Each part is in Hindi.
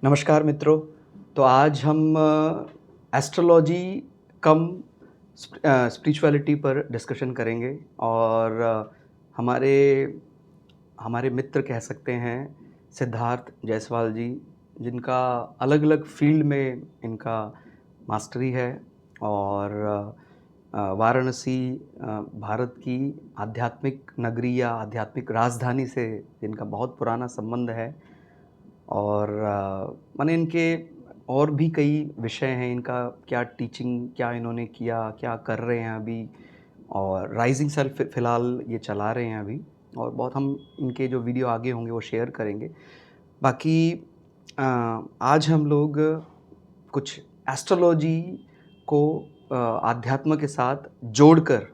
नमस्कार मित्रों। तो आज हम एस्ट्रोलॉजी कम स्पिरिचुअलिटी पर डिस्कशन करेंगे और हमारे हमारे मित्र कह सकते हैं सिद्धार्थ जायसवाल जी, जिनका अलग-अलग फील्ड में इनका मास्टरी है और वाराणसी भारत की आध्यात्मिक नगरी या आध्यात्मिक राजधानी से इनका बहुत पुराना संबंध है। और माने इनके और भी कई विषय हैं, इनका क्या टीचिंग क्या इन्होंने किया, क्या कर रहे हैं अभी, और राइजिंग सेल्फ फ़िलहाल ये चला रहे हैं अभी। और बहुत हम इनके जो वीडियो आगे होंगे वो शेयर करेंगे। बाकी आज हम लोग कुछ एस्ट्रोलॉजी को आध्यात्म के साथ जोड़कर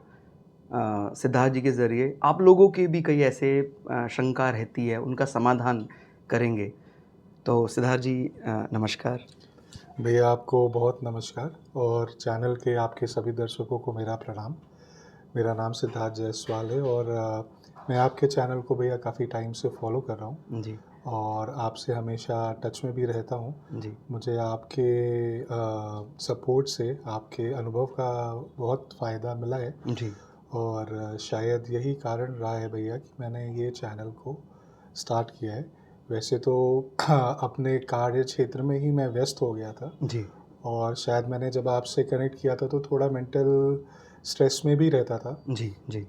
सिद्धार्थ जी के ज़रिए आप लोगों के भी कई ऐसे शंका रहती है, उनका समाधान करेंगे। तो सिद्धार्थ जी नमस्कार। भैया आपको बहुत नमस्कार और चैनल के आपके सभी दर्शकों को मेरा प्रणाम। मेरा नाम सिद्धार्थ जायसवाल है और मैं आपके चैनल को भैया काफ़ी टाइम से फॉलो कर रहा हूँ जी और आपसे हमेशा टच में भी रहता हूँ। जी मुझे आपके सपोर्ट से, आपके अनुभव का बहुत फ़ायदा मिला है जी और शायद यही कारण रहा है भैया कि मैंने ये चैनल को स्टार्ट किया है। वैसे तो अपने कार्य क्षेत्र में ही मैं व्यस्त हो गया था जी और शायद मैंने जब आपसे कनेक्ट किया था तो थोड़ा मेंटल स्ट्रेस में भी रहता था। जी जी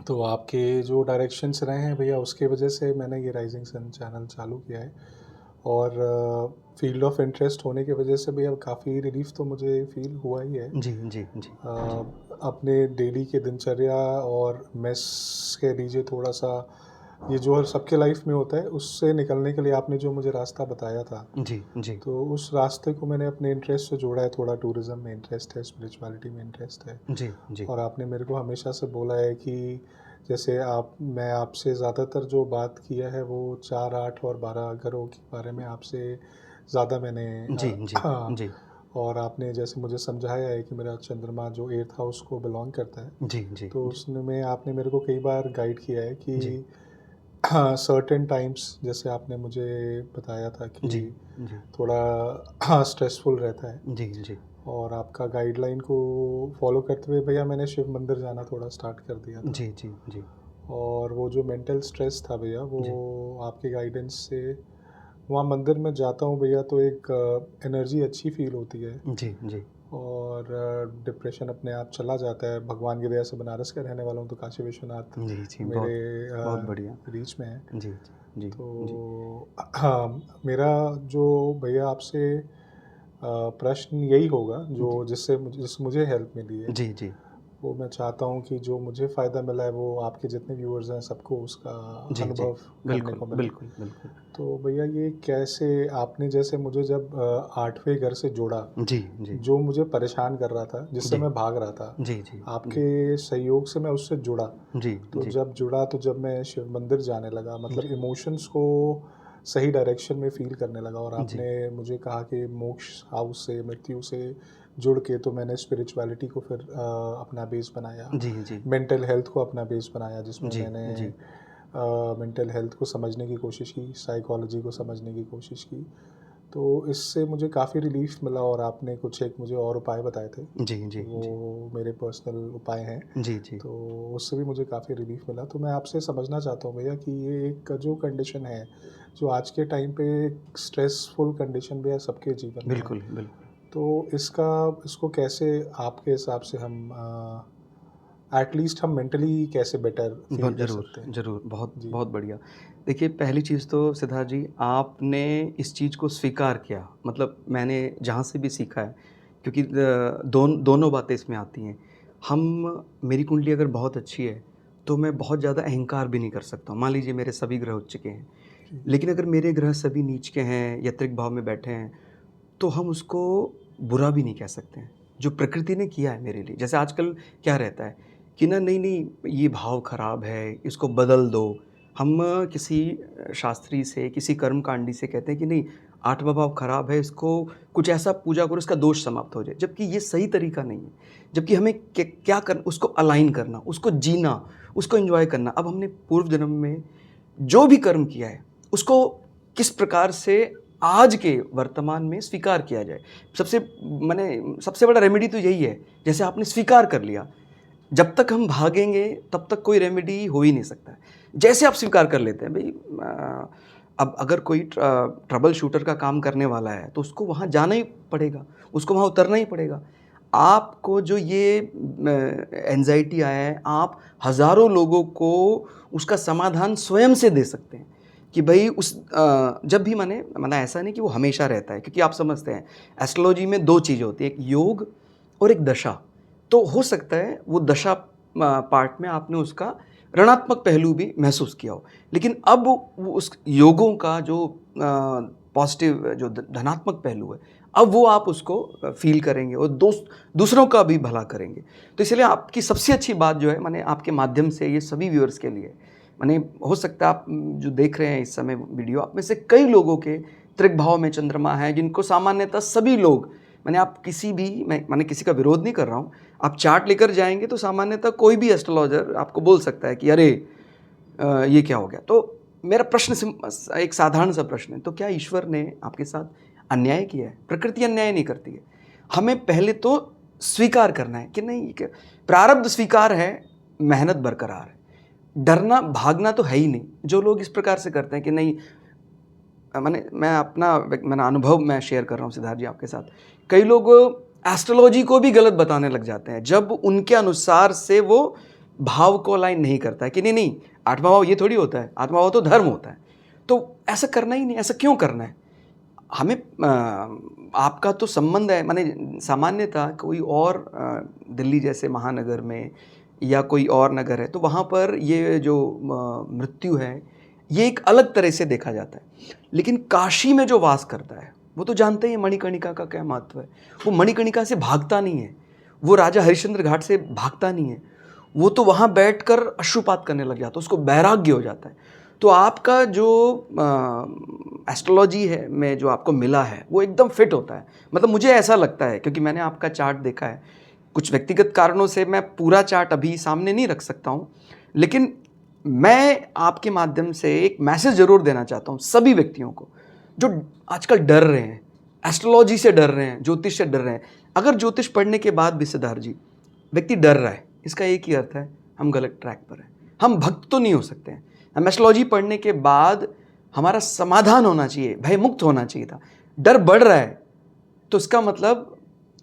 तो आपके जो डायरेक्शंस रहे हैं भैया उसके वजह से मैंने ये राइजिंग सन चैनल चालू किया है और फील्ड ऑफ इंटरेस्ट होने की वजह से भैया काफ़ी रिलीफ तो मुझे फील हुआ ही है। जी जी जी जी अपने डेली के दिनचर्या और मेस के लीजिए थोड़ा सा ये जो सबके लाइफ में होता है उससे निकलने के लिए आपने जो मुझे रास्ता बताया था, जी जी तो उस रास्ते को मैंने अपने इंटरेस्ट से जोड़ा है। थोड़ा टूरिज़्म में इंटरेस्ट है, स्पिरिचुअलिटी में इंटरेस्ट है जी जी और आपने मेरे को हमेशा से बोला है कि जैसे मैं आपसे ज़्यादातर जो बात किया है वो 4, 8 और 12 घरों के बारे में आपसे ज़्यादा मैंने जी जी जी और आपने जैसे मुझे समझाया है कि मेरा चंद्रमा जो 8th हाउस को बिलोंग करता है, जी जी तो उसमें आपने मेरे को कई बार गाइड किया है कि जी सर्टेन टाइम्स जैसे आपने मुझे बताया था जी कि जी थोड़ा स्ट्रेसफुल रहता है जी जी और आपका गाइडलाइन को फॉलो करते हुए भैया मैंने शिव मंदिर जाना थोड़ा स्टार्ट कर दिया था जी जी जी और वो जो मेंटल स्ट्रेस था भैया वो जी आपके गाइडेंस से वहाँ मंदिर में जाता हूँ भैया तो एक एनर्जी अच्छी फील होती है जी जी और डिप्रेशन अपने आप चला जाता है। भगवान की दया से बनारस का रहने वाला हूँ तो काशी विश्वनाथ जी जी मेरे बहुत बढ़िया। रीच में है। जी जी जी तो हाँ, मेरा जो भैया आपसे प्रश्न यही होगा जो जी जिससे मुझे हेल्प मिली है, जी जी वो मैं चाहता हूँ कि जो मुझे फ़ायदा मिला है वो आपके जितने व्यूअर्स हैं सबको उसका जी जी अनुभव करने बिल्कुल को मिले। बिल्कुल बिल्कुल। तो भैया ये कैसे आपने जैसे मुझे जब 8वें घर से जोड़ा, जी जी जो मुझे परेशान कर रहा था, जिससे जी मैं भाग रहा था, जी जी जी आपके सहयोग से मैं उससे जुड़ा। जी तो जी जब जुड़ा तो जब मैं शिव मंदिर जाने लगा जी मतलब इमोशंस को सही डायरेक्शन में फ़ील करने लगा और जी आपने मुझे कहा कि मोक्ष हाउस से, मृत्यु से जुड़ के तो मैंने स्पिरिचुअलिटी को फिर अपना बेस बनाया। जी जी मेंटल हेल्थ को अपना बेस बनाया जिसमें जी मैंने जी मेंटल हेल्थ को समझने की कोशिश की, साइकोलॉजी को समझने की कोशिश की। तो इससे मुझे काफ़ी रिलीफ़ मिला और आपने कुछ एक मुझे और उपाय बताए थे, जी जी जी वो मेरे पर्सनल उपाय हैं। जी जी तो उससे भी मुझे काफ़ी रिलीफ़ मिला। तो मैं आपसे समझना चाहता हूँ भैया कि ये एक जो कंडीशन है, जो आज के टाइम पे स्ट्रेसफुल कंडीशन भी है सबके जीवन में, बिल्कुल बिल्कुल। तो इसको कैसे आपके हिसाब से हम एटलीस्ट हम मेंटली कैसे बेटर फ़ील बहुत कर ज़रूर सकते हैं? ज़रूर, बहुत जी। बहुत बढ़िया। देखिए, पहली चीज़ तो सिद्धार्थ जी, आपने इस चीज़ को स्वीकार किया। मतलब मैंने जहाँ से भी सीखा है, क्योंकि दोनों बातें इसमें आती हैं। मेरी कुंडली अगर बहुत अच्छी है, तो मैं बहुत ज़्यादा अहंकार भी नहीं कर सकता हूँ। मान लीजिए मेरे सभी ग्रह उच्च के हैं, जी। लेकिन अगर मेरे ग्रह सभी नीच के हैं, यत्रिक भाव में बैठे हैं, तो हम उसको बुरा भी नहीं कह सकते हैं, जो प्रकृति ने किया है मेरे लिए। जैसे आजकल क्या रहता है कि ना नहीं ये भाव खराब है, इसको बदल दो। हम किसी शास्त्री से, किसी कर्मकांडी से कहते हैं कि नहीं 8वाँ भाव खराब है, इसको कुछ ऐसा पूजा करो इसका दोष समाप्त हो जाए। जबकि ये सही तरीका नहीं है। जबकि हमें क्या करना, उसको अलाइन करना, उसको जीना, उसको एन्जॉय करना। अब हमने पूर्व जन्म में जो भी कर्म किया है, उसको किस प्रकार से आज के वर्तमान में स्वीकार किया जाए। सबसे बड़ा रेमेडी तो यही है, जैसे आपने स्वीकार कर लिया, जब तक हम भागेंगे तब तक कोई रेमेडी हो ही नहीं सकता है। जैसे आप स्वीकार कर लेते हैं भाई, अब अगर कोई ट्रबल शूटर का काम करने वाला है तो उसको वहाँ जाना ही पड़ेगा, उसको वहाँ उतरना ही पड़ेगा। आपको जो ये एंजाइटी आया है, आप हज़ारों लोगों को उसका समाधान स्वयं से दे सकते हैं कि भाई जब भी माने ऐसा नहीं कि वो हमेशा रहता है, क्योंकि आप समझते हैं एस्ट्रोलॉजी में 2 चीज़ें होती हैं, एक योग और एक दशा। तो हो सकता है वो दशा पार्ट में आपने उसका ऋणात्मक पहलू भी महसूस किया हो, लेकिन अब वो उस योगों का जो पॉजिटिव जो धनात्मक पहलू है, अब वो आप उसको फील करेंगे और दूसरों का भी भला करेंगे। तो इसलिए आपकी सबसे अच्छी बात जो है, आपके माध्यम से ये सभी व्यूअर्स के लिए, हो सकता है आप जो देख रहे हैं इस समय वीडियो, आप में से कई लोगों के त्रिक भाव में चंद्रमा है, जिनको सामान्यतः सभी लोग, आप किसी भी, मैं किसी का विरोध नहीं कर रहा हूँ, आप चार्ट लेकर जाएंगे तो सामान्यतः कोई भी एस्ट्रोलॉजर आपको बोल सकता है कि अरे ये क्या हो गया। तो मेरा प्रश्न एक साधारण सा प्रश्न है, तो क्या ईश्वर ने आपके साथ अन्याय किया है? प्रकृति अन्याय नहीं करती है। हमें पहले तो स्वीकार करना है कि नहीं, प्रारब्ध स्वीकार है, मेहनत बरकरार है, डरना भागना तो है ही नहीं। जो लोग इस प्रकार से करते हैं कि नहीं, मैं अपना अनुभव मैं शेयर कर रहा हूँ सिद्धार्थ जी आपके साथ। कई लोग एस्ट्रोलॉजी को भी गलत बताने लग जाते हैं जब उनके अनुसार से वो भाव को अलाइन नहीं करता है कि नहीं 8वां भाव ये थोड़ी होता है, 8वां भाव तो धर्म होता है। तो ऐसा करना ही नहीं, ऐसा क्यों करना है? हमें आपका तो संबंध है, सामान्यतः कोई और दिल्ली जैसे महानगर में या कोई और नगर है तो वहाँ पर ये जो मृत्यु है ये एक अलग तरह से देखा जाता है। लेकिन काशी में जो वास करता है वो तो जानते ही मणिकर्णिका का क्या महत्व है। वो मणिकर्णिका से भागता नहीं है, वो राजा हरिश्चंद्र घाट से भागता नहीं है, वो तो वहाँ बैठकर अश्रुपात करने लग जाता है, उसको वैराग्य हो जाता है। तो आपका जो एस्ट्रोलॉजी है में जो आपको मिला है वो एकदम फिट होता है। मुझे ऐसा लगता है, क्योंकि मैंने आपका चार्ट देखा है, कुछ व्यक्तिगत कारणों से मैं पूरा चार्ट अभी सामने नहीं रख सकता हूँ, लेकिन मैं आपके माध्यम से एक मैसेज ज़रूर देना चाहता हूँ सभी व्यक्तियों को जो आजकल डर रहे हैं, एस्ट्रोलॉजी से डर रहे हैं, ज्योतिष से डर रहे हैं। अगर ज्योतिष पढ़ने के बाद भी सिद्धार्थ जी व्यक्ति डर रहा है, इसका एक ही अर्थ है, हम गलत ट्रैक पर हैं। हम भक्त तो नहीं हो सकते हैं। हम एस्ट्रोलॉजी पढ़ने के बाद हमारा समाधान होना चाहिए, भय मुक्त होना चाहिए था। डर बढ़ रहा है तो इसका मतलब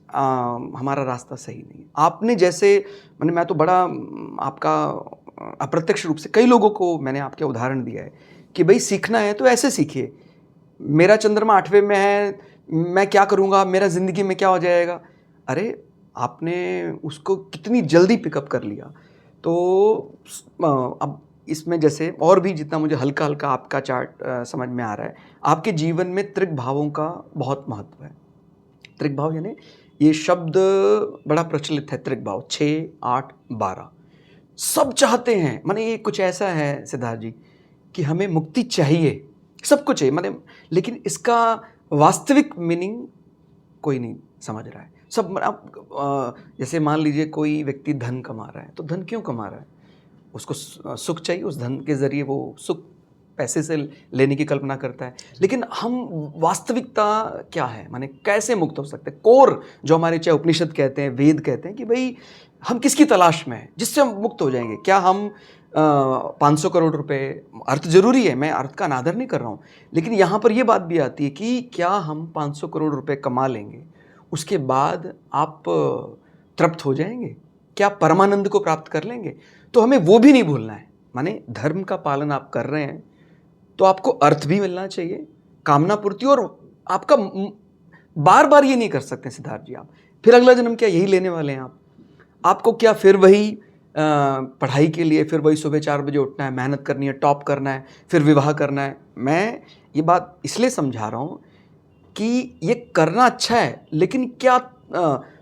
हमारा रास्ता सही नहीं है। आपने जैसे मैं तो बड़ा आपका अप्रत्यक्ष रूप से कई लोगों को मैंने आपके उदाहरण दिया है कि भाई सीखना है तो ऐसे सीखिए। मेरा चंद्रमा 8वें में है, मैं क्या करूँगा, मेरा ज़िंदगी में क्या हो जाएगा। अरे आपने उसको कितनी जल्दी पिकअप कर लिया। तो अब इसमें जैसे और भी जितना मुझे हल्का हल्का आपका चार्ट समझ में आ रहा है, आपके जीवन में त्रिक भावों का बहुत महत्व है। त्रिक भाव यानी ये शब्द बड़ा प्रचलित है, त्रिक भाव 6, 8, 12 सब चाहते हैं। ये कुछ ऐसा है सिद्धार्थ जी कि हमें मुक्ति चाहिए, सब कुछ चाहिए, लेकिन इसका वास्तविक मीनिंग कोई नहीं समझ रहा है। सब जैसे मान लीजिए कोई व्यक्ति धन कमा रहा है, तो धन क्यों कमा रहा है? उसको सुख चाहिए, उस धन के ज़रिए वो सुख पैसे से लेने की कल्पना करता है। लेकिन हम वास्तविकता क्या है, कैसे मुक्त हो सकते हैं? कोर जो हमारे चाहे उपनिषद कहते हैं, वेद कहते हैं कि भाई हम किसकी तलाश में हैं जिससे हम मुक्त हो जाएंगे। क्या हम 500 करोड़ रुपए, अर्थ जरूरी है, मैं अर्थ का अनादर नहीं कर रहा हूँ, लेकिन यहाँ पर ये बात भी आती है कि क्या हम 500 करोड़ रुपए कमा लेंगे, उसके बाद आप तृप्त हो जाएंगे? क्या परमानंद को प्राप्त कर लेंगे? तो हमें वो भी नहीं भूलना है। धर्म का पालन आप कर रहे हैं तो आपको अर्थ भी मिलना चाहिए, कामना पूर्ति, और आपका बार बार ये नहीं कर सकते सिद्धार्थ जी आप फिर अगला जन्म क्या यही लेने वाले हैं? आपको क्या फिर वही पढ़ाई के लिए फिर वही सुबह 4 बजे उठना है, मेहनत करनी है, टॉप करना है, फिर विवाह करना है? मैं ये बात इसलिए समझा रहा हूँ कि ये करना अच्छा है, लेकिन क्या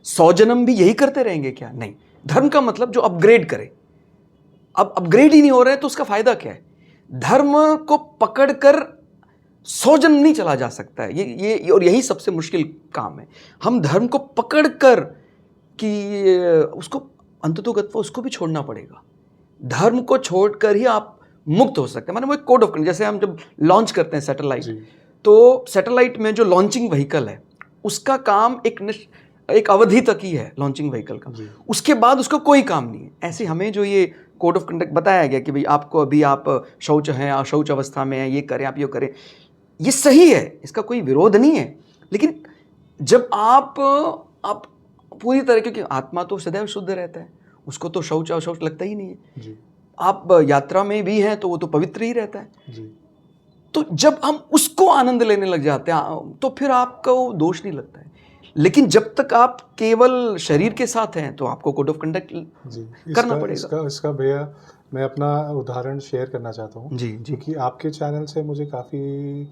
100 जन्म भी यही करते रहेंगे क्या? नहीं। धर्म का मतलब जो अपग्रेड करे। अब अपग्रेड ही नहीं हो रहे तो उसका फायदा क्या है? धर्म को पकड़कर 100 जन्म नहीं चला जा सकता है। ये और यही सबसे मुश्किल काम है। हम धर्म को पकड़कर कि उसको अंततोगत्वा उसको भी छोड़ना पड़ेगा। धर्म को छोड़कर ही आप मुक्त हो सकते हैं। वो एक कोड ऑफ कंडक्ट, जैसे हम जब लॉन्च करते हैं सैटेलाइट तो सैटेलाइट में जो लॉन्चिंग व्हीकल है उसका काम एक अवधि तक ही है, लॉन्चिंग व्हीकल का, उसके बाद उसका कोई काम नहीं है। ऐसे हमें जो ये कोड ऑफ कंडक्ट बताया गया कि भाई आपको अभी आप शौच हैं, शौच अवस्था में हैं, ये करें, आप ये करें, ये सही है, इसका कोई विरोध नहीं है। लेकिन जब आप पूरी तरीके की, आत्मा तो सदैव शुद्ध रहता है, उसको तो शौच अशौच लगता ही नहीं है जी। आप यात्रा में भी हैं तो वो तो पवित्र ही रहता है जी। तो जब हम उसको आनंद लेने लग जाते हैं तो फिर आपको दोष नहीं लगता है। लेकिन जब तक आप केवल शरीर के साथ हैं तो आपको कोड ऑफ कंडक्ट करना पड़ेगा। इसका भैया मैं अपना उदाहरण शेयर करना चाहता हूँ जी, जी। क्योंकि आपके चैनल से मुझे काफ़ी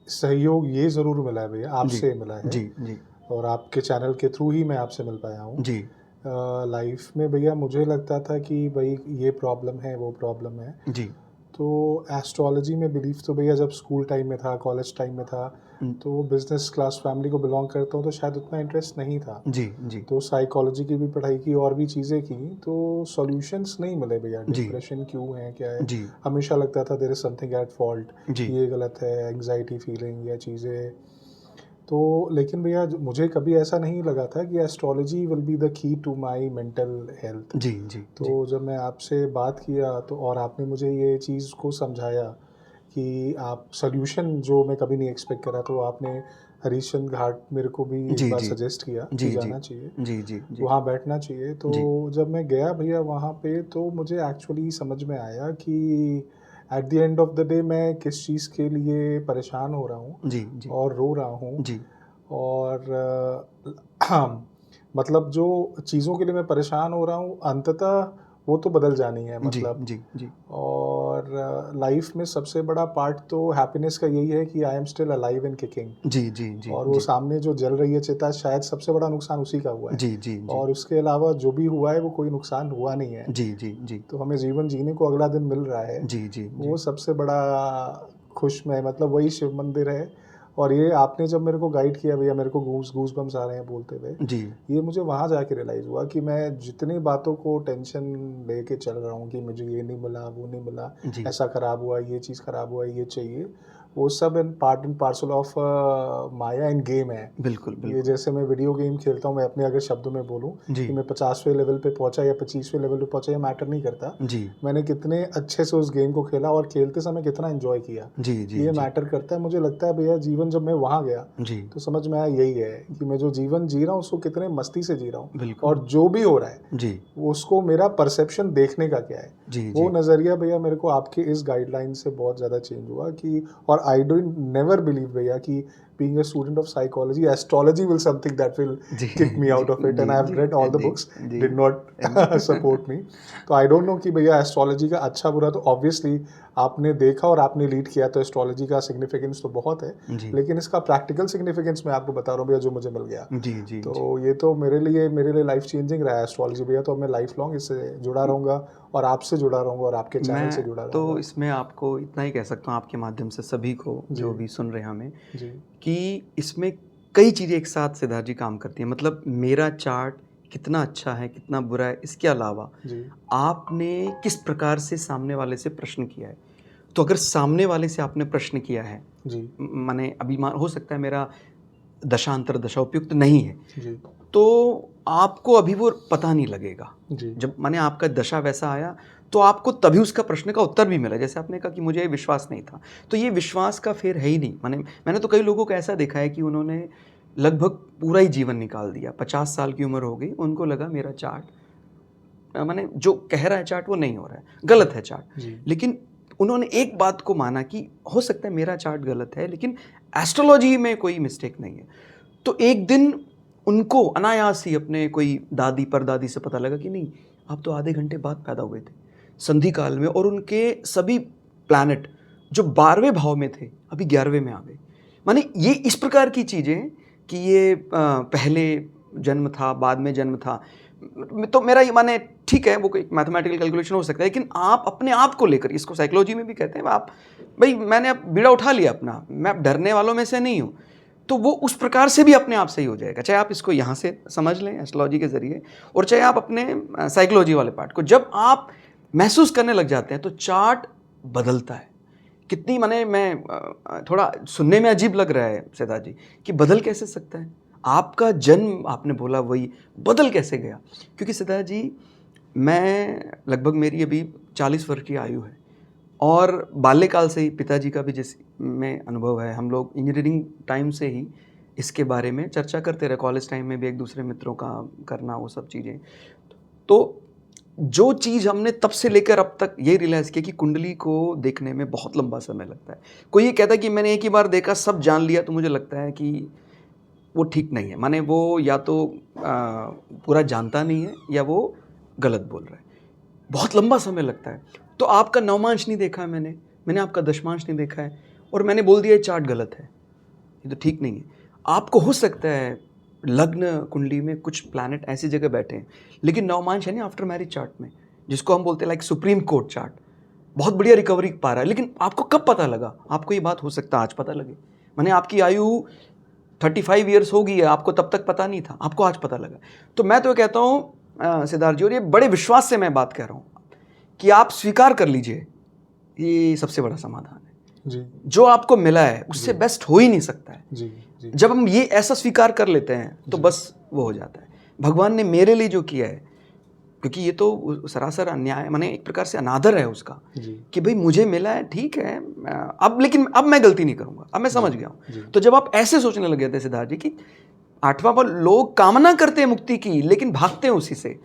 सहयोग ये ज़रूर मिला है भैया, आपसे मिला है। जी, जी। और आपके चैनल के थ्रू ही मैं आपसे मिल पाया हूँ जी। लाइफ में भैया मुझे लगता था कि भाई ये प्रॉब्लम है, वो प्रॉब्लम है। जी। तो एस्ट्रोलॉजी में बिलीव तो भैया जब स्कूल टाइम में था, कॉलेज टाइम में था, तो बिजनेस क्लास फैमिली को बिलोंग करता हूँ तो शायद उतना इंटरेस्ट नहीं था। जी, जी। तो साइकोलॉजी की भी पढ़ाई की और भी चीज़ें की, तो सॉल्यूशंस नहीं मिले भैया। डिप्रेशन क्यों है, क्या है, जी। हमेशा लगता था there is something at fault, जी। ये गलत है, एंग्जाइटी फीलिंग या चीज़ें। तो लेकिन भैया मुझे कभी ऐसा नहीं लगा था कि astrology will be the key to my mental health. जी, जी। तो जब मैं आपसे बात किया तो और आपने मुझे ये चीज़ को समझाया कि आप सॉल्यूशन जो मैं कभी नहीं एक्सपेक्ट करा, तो आपने हरिश्चंद्र घाट मेरे को भी एक बार सजेस्ट किया कि जाना चाहिए, जी, जी, जी। वहाँ बैठना चाहिए। तो जब मैं गया भैया वहाँ पे तो मुझे एक्चुअली समझ में आया कि at the end of the day मैं किस चीज़ के लिए परेशान हो रहा हूँ। जी, जी। और रो रहा हूँ। जी। और मतलब जो चीज़ों के लिए मैं परेशान हो रहा हूँ अंततः वो तो बदल जानी है, मतलब। जी, जी। और लाइफ में सबसे बड़ा पार्ट तो हैप्पीनेस का यही है कि I am still alive and kicking. जी, जी, जी। और वो सामने जो जल रही है चिता, शायद सबसे बड़ा नुकसान उसी का हुआ है। जी, जी, जी। और उसके अलावा जो भी हुआ है वो कोई नुकसान हुआ नहीं है। जी, जी, जी। तो हमें जीवन जीने को अगला दिन मिल रहा है। जी, जी, वो सबसे बड़ा खुश में, मतलब वही शिव मंदिर है। और ये आपने जब मेरे को गाइड किया भैया, मेरे को गूस बम्स आ रहे हैं बोलते हुए। जी। ये मुझे वहाँ जाके रियलाइज़ हुआ कि मैं जितनी बातों को टेंशन लेके चल रहा हूँ कि मुझे ये नहीं मिला, वो नहीं मिला, ऐसा ख़राब हुआ, ये चीज़ ख़राब हुआ, ये चाहिए, वो सब part and parcel of Maya end game है। बिल्कुल, ये जैसे मैं वीडियो गेम खेलता हूँ, मैं अपने अगर शब्दों में बोलूँ कि मैं 50वें लेवल पे पहुँचा या 25वें लेवल पे पहुँचा, ये मैटर नहीं करता। जी। मैंने कितने अच्छे से उस गेम को खेला और खेलते समय कितना एंजॉय किया, जी, जी, ये जी। मैटर करता है। मुझे लगता है भैया जीवन जब मैं वहाँ गया तो समझ में आया यही है कि मैं जो जीवन जी रहा हूँ उसको कितने मस्ती से जी रहा हूँ, और जो भी हो रहा है उसको मेरा परसेप्शन देखने का क्या है, वो नज़रिया भैया मेरे को आपके इस गाइडलाइन से बहुत ज़्यादा चेंज हुआ। कि और आई डोंट नेवर बिलीव भैया कि being a student of psychology, astrology will something that will kick me out of it, and I have read all the books, did not support me. तो I don't know कि भैया एस्ट्रोलॉजी का अच्छा बुरा तो ऑब्वियसली आपने देखा और आपने लीड किया, तो एस्ट्रोलॉजी का सिग्निफिकेंस तो बहुत है, लेकिन इसका प्रैक्टिकल सिग्निफिकेंस मैं आपको बता रहा हूँ भैया, जो मुझे मिल गया। तो ये तो मेरे लिए लाइफ चेंजिंग रहा है एस्ट्रोलॉजी भैया। तो मैं लाइफ लॉन्ग इससे जुड़ा रहूँगा और आपसे जुड़ा रहूँगा और आपके चैनल से जुड़ा रहूँगा। तो इसमें आपको इतना ही कह सकता हूँ आपके माध्यम से सभी को जो भी सुन रहे हैं हमें, कि इसमें कई चीज़ें एक साथ सिद्धार्थ जी काम करती हैं। मतलब मेरा चार्ट कितना अच्छा है, कितना बुरा है, इसके अलावा आपने किस प्रकार से सामने वाले से प्रश्न किया है। तो अगर सामने वाले से आपने प्रश्न किया है, माने अभी हो सकता है मेरा दशांतर दशा उपयुक्त नहीं है, तो आपको अभी वो पता नहीं लगेगा। जब माने आपका दशा वैसा आया तो आपको तभी उसका प्रश्न का उत्तर भी मिला। जैसे आपने कहा कि मुझे विश्वास नहीं था, तो ये विश्वास का फेर है ही नहीं। मैंने तो कई लोगों को ऐसा देखा है कि उन्होंने लगभग पूरा ही जीवन निकाल दिया, 50 साल की उम्र हो गई, उनको लगा मेरा चार्ट माने जो कह रहा है चार्ट वो नहीं हो रहा है, गलत है चार्ट, लेकिन उन्होंने एक बात को माना कि हो सकता है मेरा चार्ट गलत है, लेकिन एस्ट्रोलॉजी में कोई मिस्टेक नहीं है। तो एक दिन उनको अनायास ही अपने कोई दादी परदादी से पता लगा कि नहीं, आप तो आधे घंटे बाद पैदा हुए थे संधि काल में, और उनके सभी प्लैनेट जो 12वें भाव में थे अभी 11वें में आ गए। माने ये इस प्रकार की चीज़ें कि ये पहले जन्म था, बाद में जन्म था, तो मेरा ये माने ठीक है, वो कोई मैथमेटिकल कैलकुलेशन हो सकता है, लेकिन आप अपने आप को लेकर, इसको साइकोलॉजी में भी कहते हैं, आप भाई मैंने अब बीड़ा उठा लिया अपना, मैं अब डरने वालों में से नहीं हूँ, तो वो उस प्रकार से भी अपने आप सही हो जाएगा। चाहे आप इसको यहाँ से समझ लें एस्ट्रोलॉजी के ज़रिए, और चाहे आप अपने साइकोलॉजी वाले पार्ट को, जब आप महसूस करने लग जाते हैं तो चार्ट बदलता है। कितनी माने मैं थोड़ा सुनने में अजीब लग रहा है सिद्धार्थ जी कि बदल कैसे सकता है? आपका जन्म आपने बोला वही बदल कैसे गया? क्योंकि सिद्धार्थ जी मैं लगभग मेरी अभी 40 वर्ष की आयु है और बाल्यकाल से ही पिताजी का भी जिस में अनुभव है, हम लोग इंजीनियरिंग टाइम से ही इसके बारे में चर्चा करते रहे, कॉलेज टाइम में भी एक दूसरे मित्रों का करना वो सब चीज़ें। तो जो चीज़ हमने तब से लेकर अब तक ये रियलाइज़ किया कि कुंडली को देखने में बहुत लंबा समय लगता है। कोई ये कहता है कि मैंने एक ही बार देखा सब जान लिया, तो मुझे लगता है कि वो ठीक नहीं है। माने वो या तो पूरा जानता नहीं है या वो गलत बोल रहा है। बहुत लंबा समय लगता है। तो आपका नवमांश नहीं देखा है मैंने आपका दशमांश नहीं देखा है और मैंने बोल दिया ये चार्ट गलत है, ये तो ठीक नहीं है। आपको हो सकता है लग्न कुंडली में कुछ प्लैनेट ऐसी जगह बैठे हैं, लेकिन नवमांश है ना आफ्टर मैरिज चार्ट में, जिसको हम बोलते हैं लाइक सुप्रीम कोर्ट चार्ट, बहुत बढ़िया रिकवरी पा रहा है। लेकिन आपको कब पता लगा? आपको ये बात हो सकता है आज पता लगे। माने आपकी आयु 35 ईयर्स हो गई है, आपको तब तक पता नहीं था, आपको आज पता लगा। तो मैं तो कहता हूँ सिद्धार्थ जी, और ये बड़े विश्वास से मैं बात कह रहा हूँ कि आप स्वीकार कर लीजिए, ये सबसे बड़ा समाधान है। जी जो आपको मिला है उससे बेस्ट हो ही नहीं सकता है। जी जी जब हम ये ऐसा स्वीकार कर लेते हैं तो बस वो हो जाता है। भगवान ने मेरे लिए जो किया है, क्योंकि ये तो सरासर अन्याय, माने एक प्रकार से अनादर है उसका, जी कि भाई मुझे मिला है ठीक है, अब लेकिन अब मैं गलती नहीं करूंगा, अब मैं समझ गया जी। हूँ। तो जब आप ऐसे सोचने लगे थे सिद्धार्थ जी कि आठवां पर लोग कामना करते हैं मुक्ति की लेकिन भागते हैं उसी से,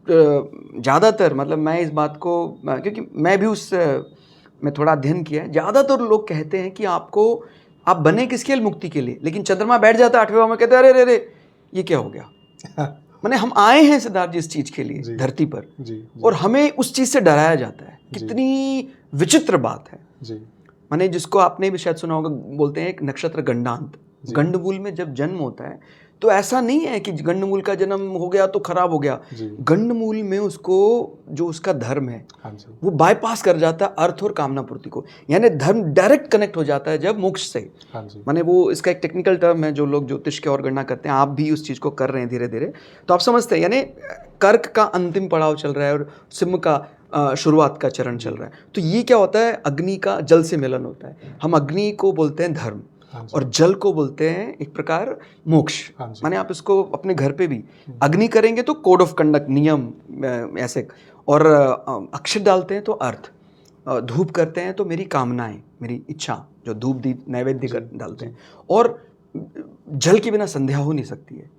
ज़्यादातर मतलब मैं इस बात को क्योंकि मैं भी उस मैं थोड़ा अध्ययन किया है, ज़्यादातर लोग कहते हैं कि आपको आप बने किसके लिए? मुक्ति के लिए। लेकिन चंद्रमा बैठ जाता है 8वें भाव में, कहते हैं अरे अरे अरे ये क्या हो गया? माने हम आए हैं सिद्धार्थ जी इस चीज़ के लिए जी, धरती पर, जी और हमें उस चीज़ से डराया जाता है। जी। कितनी विचित्र बात है। जी माने जिसको आपने भी शायद सुना होगा, बोलते हैं एक नक्षत्र गंडांत, जी। गंडमूल में जब जन्म होता है तो ऐसा नहीं है कि गंडमूल का जन्म हो गया तो खराब हो गया। जी गंडमूल में उसको जो उसका धर्म है हाँ जी वो बाईपास कर जाता है अर्थ और कामना पूर्ति को, यानी धर्म डायरेक्ट कनेक्ट हो जाता है जब मोक्ष से। हाँ जी माने वो इसका एक टेक्निकल टर्म है, जो लोग ज्योतिष के और गणना करते हैं, आप भी उस चीज़ को कर रहे हैं धीरे धीरे, तो आप समझते हैं। यानी कर्क का अंतिम पड़ाव चल रहा है और सिंह का शुरुआत का चरण चल रहा है। तो ये क्या होता है? अग्नि का जल से मिलन होता है। हम अग्नि को बोलते हैं धर्म हाँ जी और जल को बोलते हैं एक प्रकार मोक्ष। हाँ जी। माने आप इसको अपने घर पे भी अग्नि करेंगे तो कोड ऑफ कंडक्ट, नियम ऐसे, और अक्षत डालते हैं तो अर्थ, धूप करते हैं तो मेरी कामनाएं, मेरी इच्छा, जो धूप दीप नैवेद्य डालते हैं। और जल के बिना संध्या हो नहीं सकती है,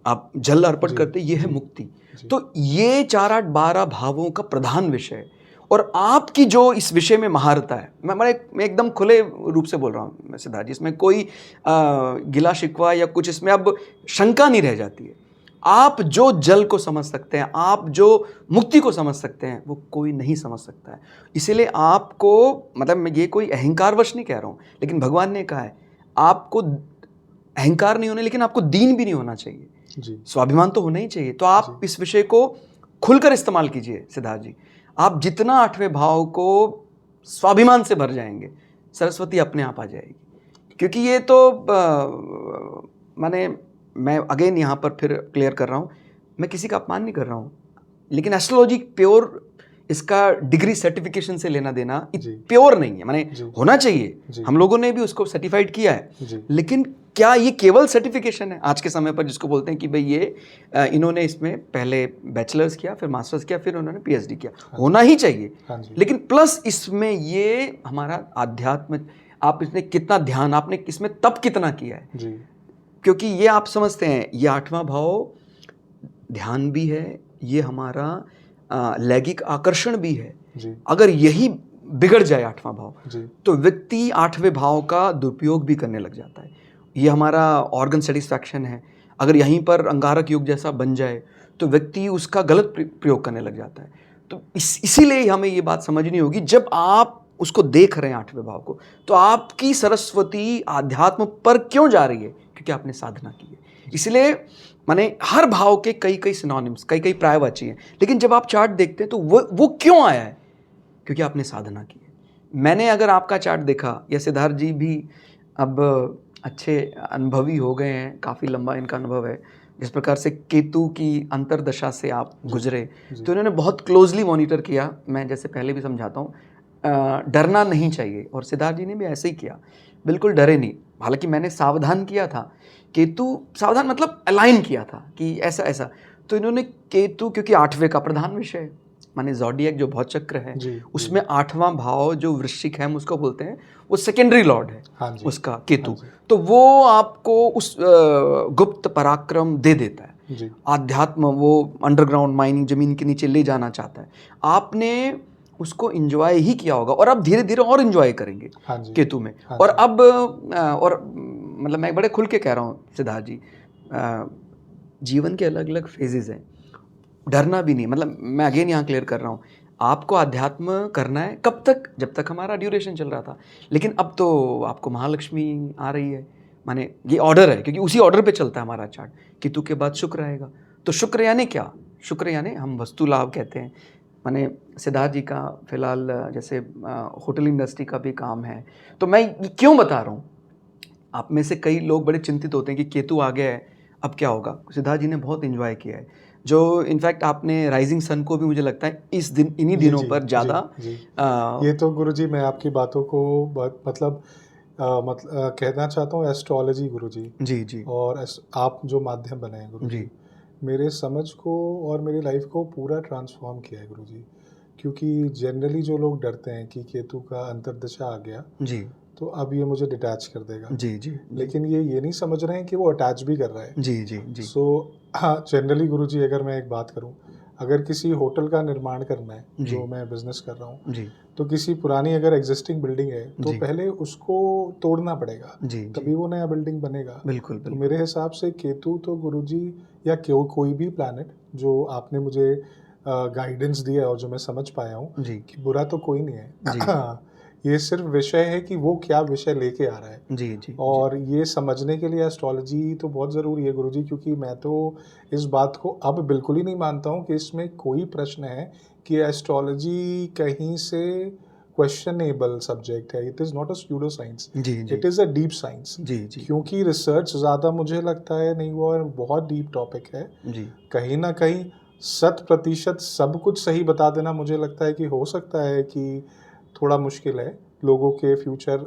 आप जल अर्पण करते, ये है मुक्ति। तो ये 4 8 12 भावों का प्रधान विषय है, और आपकी जो इस विषय में महारत है, मैं एकदम खुले रूप से बोल रहा हूँ सिद्धार्थ जी, इसमें कोई गिला शिकवा या कुछ इसमें अब शंका नहीं रह जाती है। आप जो जल को समझ सकते हैं, आप जो मुक्ति को समझ सकते हैं, वो कोई नहीं समझ सकता है। इसीलिए आपको, मतलब मैं ये कोई अहंकारवश नहीं कह रहा हूँ, लेकिन भगवान ने कहा है आपको अहंकार नहीं होना, लेकिन आपको दीन भी नहीं होना चाहिए, जी स्वाभिमान तो होना ही चाहिए। तो आप इस विषय को खुलकर इस्तेमाल कीजिए सिद्धार्थ जी। आप जितना 8वें भाव को स्वाभिमान से भर जाएंगे, सरस्वती अपने आप आ जाएगी। क्योंकि ये तो माने मैं अगेन यहाँ पर फिर क्लियर कर रहा हूँ, मैं किसी का अपमान नहीं कर रहा हूँ, लेकिन एस्ट्रोलॉजी प्योर, इसका डिग्री सर्टिफिकेशन से लेना देना प्योर नहीं है। माने होना चाहिए, हम लोगों ने भी उसको सर्टिफाइड किया है, लेकिन क्या ये केवल सर्टिफिकेशन है आज के समय पर, जिसको बोलते हैं कि भाई ये इन्होंने इसमें पहले बैचलर्स किया, फिर मास्टर्स किया, फिर उन्होंने पीएचडी किया, होना ही चाहिए। लेकिन प्लस इसमें ये हमारा आध्यात्म, आप इसमें कितना ध्यान, आपने इसमें तप कितना किया है, क्योंकि ये आप समझते हैं ये 8वां भाव ध्यान भी है, ये हमारा लैंगिक आकर्षण भी है। अगर यही बिगड़ जाए 8वां भाव, तो व्यक्ति 8वें भाव का दुरुपयोग भी करने लग जाता है। ये हमारा ऑर्गन सेटिस्फैक्शन है, अगर यहीं पर अंगारक योग जैसा बन जाए तो व्यक्ति उसका गलत प्रयोग करने लग जाता है। तो इसीलिए हमें ये बात समझनी होगी, जब आप उसको देख रहे हैं 8वें भाव को, तो आपकी सरस्वती आध्यात्म पर क्यों जा रही है? क्योंकि आपने साधना की है। इसलिए माने हर भाव के कई कई सिनोनिम्स, कई कई पर्यायवाची हैं, लेकिन जब आप चार्ट देखते हैं तो वो क्यों आया है? क्योंकि आपने साधना की है। मैंने अगर आपका चार्ट देखा, या सिद्धार्थ जी भी अब अच्छे अनुभवी हो गए हैं, काफ़ी लंबा इनका अनुभव है, जिस प्रकार से केतु की अंतरदशा से आप गुजरे, तो इन्होंने बहुत क्लोजली मॉनिटर किया। मैं जैसे पहले भी समझाता हूँ, डरना नहीं चाहिए, और सिद्धार्थ जी ने भी ऐसे ही किया, बिल्कुल डरे नहीं। हालांकि मैंने सावधान किया था, केतु सावधान मतलब अलाइन किया था कि ऐसा ऐसा, तो इन्होंने केतु, क्योंकि 8वें का प्रधान विषय है, माने ज़ोडिएक जो भौत चक्र है, जी, उसमें 8वां भाव जो वृश्चिक है, हम उसको बोलते हैं, वो सेकेंडरी लॉर्ड है हाँ जी, उसका, हाँ केतु। जी, तो वो आपको उस गुप्त पराक्रम दे देता है, जी, आध्यात्म, वो अंडरग्राउंड माइनिंग, जमीन के नीचे ले जाना चाहता है। आपने उसको इंजॉय ही किया होगा, और अब धीरे धीरे और इंजॉय करेंगे हाँ जी, केतु में। हाँ और जी, अब और मतलब मैं बड़े खुल के कह रहा हूँ सिद्धार्थ जी, अ, जीवन के अलग अलग फेजेस हैं, डरना भी नहीं। मतलब मैं अगेन यहाँ क्लियर कर रहा हूँ, आपको अध्यात्म करना है कब तक, जब तक हमारा ड्यूरेशन चल रहा था, लेकिन अब तो आपको महालक्ष्मी आ रही है, माने ये ऑर्डर है, क्योंकि उसी ऑर्डर पे चलता है हमारा चार्ट। केतु के बाद शुक्र आएगा, तो शुक्र यानी क्या, शुक्र यानी हम वस्तु लाभ कहते हैं। माने सिद्धार्थ जी का फिलहाल जैसे होटल इंडस्ट्री का भी काम है, तो मैं ये क्यों बता रहा हूँ, आप में से कई लोग बड़े चिंतित होते हैं कि केतु आ गया है, अब क्या होगा। सिद्धार्थ जी ने बहुत एंजॉय किया है, जो इनफैक्ट आपने राइजिंग सन को भी मुझे लगता है इस दिन, इन्हीं जी, दिनों जी, पर जी, ज़्यादा जी। ये तो गुरुजी मैं आपकी बातों को मतलब कहना चाहता हूँ एस्ट्रोलॉजी गुरुजी, जी जी और आप जो माध्यम बने हैं जी गुरुजी, मेरे समझ को और मेरी लाइफ को पूरा ट्रांसफॉर्म किया है गुरुजी। क्योंकि जनरली जो लोग डरते हैं कि केतु का अंतर्दशा आ गया जी तो अब ये मुझे डिटैच कर देगा, जी जी जी लेकिन ये नहीं समझ रहे हैं कि वो अटैच भी कर रहा है। जी जी जी सो हाँ, जनरली गुरुजी अगर मैं एक बात करूँ, अगर किसी होटल का निर्माण करना है, जी जो मैं बिज़नेस कर रहा हूँ, जी तो किसी पुरानी अगर एग्जिस्टिंग बिल्डिंग है, तो जी पहले उसको तोड़ना पड़ेगा, जी जी तभी वो नया बिल्डिंग बनेगा। बिल्कुल तो बिल्कुल मेरे हिसाब से केतु तो गुरुजी या कोई भी प्लैनेट जो आपने मुझे गाइडेंस दिया है और जो मैं समझ पाया हूँ जी कि बुरा तो कोई नहीं जी है। ये सिर्फ विषय है कि वो क्या विषय लेके आ रहा है। जी जी जी और ये समझने के लिए एस्ट्रोलॉजी तो बहुत ज़रूरी है गुरुजी, क्योंकि मैं तो इस बात को अब बिल्कुल ही नहीं मानता हूँ कि इसमें कोई प्रश्न है कि एस्ट्रोलॉजी कहीं से क्वेश्चनेबल सब्जेक्ट है। It is not a pseudo science, जी जी it is a deep science. जी जी क्योंकि रिसर्च ज़्यादा मुझे लगता है नहीं हुआ और बहुत डीप टॉपिक है। जी कहीं ना कहीं 100% सब कुछ सही बता देना मुझे लगता है कि हो सकता है कि थोड़ा मुश्किल है। लोगों के फ्यूचर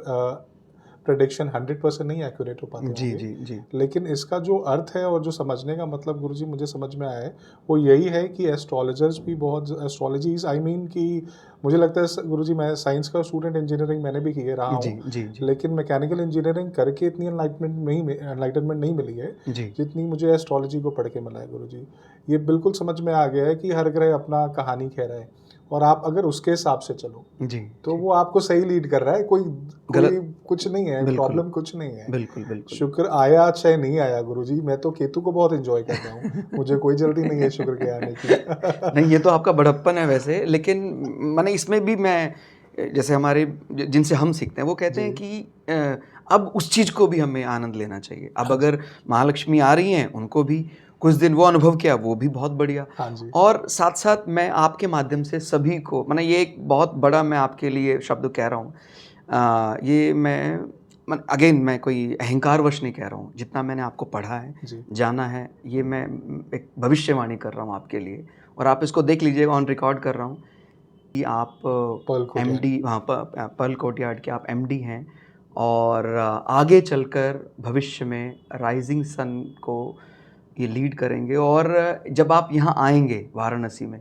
प्रेडिक्शन 100% नहीं एक्यूरेट हो पाते जी होंगे, जी जी लेकिन इसका जो अर्थ है और जो समझने का मतलब गुरुजी मुझे समझ में आया है, वो यही है कि एस्ट्रोलॉजर्स भी बहुत एस्ट्रोलॉजीज़ आई मीन कि मुझे लगता है गुरुजी मैं साइंस का स्टूडेंट, इंजीनियरिंग मैंने भी की रहा जी हूँ, जी जी लेकिन मैकेनिकल इंजीनियरिंग करके इतनी एनलाइटनमेंट नहीं मिली है, जी जितनी मुझे एस्ट्रोलॉजी को पढ़ के मिला है गुरुजी। ये बिल्कुल समझ में आ गया है कि हर ग्रह अपना कहानी कह रहा है, और आप अगर उसके हिसाब से चलो, जी तो जी वो आपको सही लीड कर रहा है। कोई कोई गलत, कुछ नहीं है, बिल्कुल प्रॉब्लम कुछ नहीं है। बिल्कुल बिल्कुल शुक्र आया चाहे नहीं आया गुरुजी, मैं तो केतु को बहुत एन्जॉय कर रहा हूँ। मुझे कोई जल्दी नहीं है शुक्र के आने नहीं, ये की। तो आपका बड़प्पन है वैसे, लेकिन माने इसमें भी मैं, जैसे हमारे जिनसे हम सीखते हैं वो कहते जी। हैं कि अब उस चीज़ को भी हमें आनंद लेना चाहिए। अब हाँ जी। अगर महालक्ष्मी आ रही हैं, उनको भी कुछ दिन वो अनुभव किया, वो भी बहुत बढ़िया। हाँ जी। और साथ-साथ मैं आपके माध्यम से सभी को, माने ये एक बहुत बड़ा मैं आपके लिए शब्द कह रहा हूँ। ये अगेन मैं कोई अहंकारवश नहीं कह रहा हूँ, जितना मैंने आपको पढ़ा है, जी। जाना है, ये मैं एक भविष्यवाणी कर रहा हूँ आपके लिए, और आप इसको देख लीजिएगा, ऑन रिकॉर्ड कर रहा हूँ कि आप पर्ल कोठयाल। एमडी, हाँ, पर्ल कोर्टयार्ड के आप एमडी हैं, और आगे चलकर भविष्य में राइजिंग सन को ये लीड करेंगे। और जब आप यहाँ आएंगे वाराणसी में,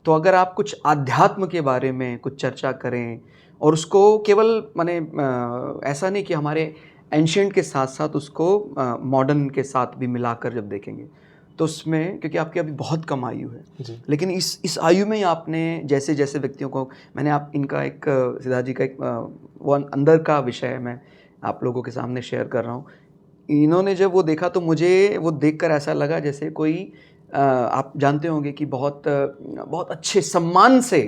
तो अगर आप कुछ आध्यात्म के बारे में कुछ चर्चा करें, और उसको केवल माने ऐसा नहीं कि हमारे एंशिएंट के साथ साथ उसको मॉडर्न के साथ भी मिलाकर जब देखेंगे, तो उसमें, क्योंकि आपकी अभी बहुत कम आयु है, जी। लेकिन इस आयु में ही आपने जैसे जैसे व्यक्तियों को, मैंने आप इनका एक सिद्धार्थ जी का एक वो अंदर का विषय मैं आप लोगों के सामने शेयर कर रहा हूँ। इन्होंने जब वो देखा, तो मुझे वो देखकर ऐसा लगा जैसे कोई आप जानते होंगे कि बहुत अच्छे सम्मान से,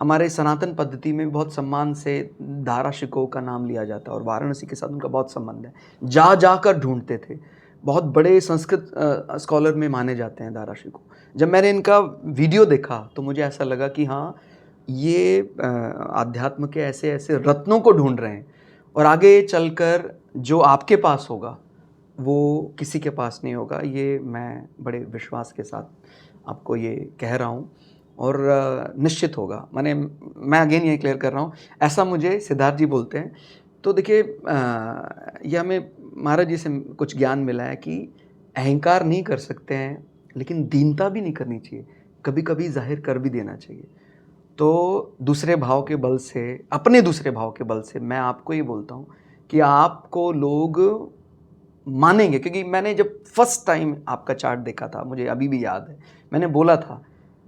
हमारे सनातन पद्धति में बहुत सम्मान से दाराशिकों का नाम लिया जाता है, और वाराणसी के साथ उनका बहुत संबंध है। जा जाकर ढूंढते थे, बहुत बड़े संस्कृत स्कॉलर में माने जाते हैं दाराशिकों। जब मैंने इनका वीडियो देखा, तो मुझे ऐसा लगा कि हाँ, ये आध्यात्म के ऐसे ऐसे रत्नों को ढूंढ रहे हैं, और आगे चलकर जो आपके पास होगा, वो किसी के पास नहीं होगा। ये मैं बड़े विश्वास के साथ आपको ये कह रहा हूँ। और निश्चित होगा। मैं अगेन ये क्लियर कर रहा हूँ, ऐसा मुझे सिद्धार्थ जी बोलते हैं। तो देखिए ये हमें महाराज जी से कुछ ज्ञान मिला है कि अहंकार नहीं कर सकते हैं, लेकिन दीनता भी नहीं करनी चाहिए, कभी-कभी ज़ाहिर कर भी देना चाहिए। तो दूसरे भाव के बल से, अपने दूसरे भाव के बल से मैं आपको ये बोलता हूँ कि आपको लोग मानेंगे, क्योंकि मैंने जब फर्स्ट टाइम आपका चार्ट देखा था, मुझे अभी भी याद है, मैंने बोला था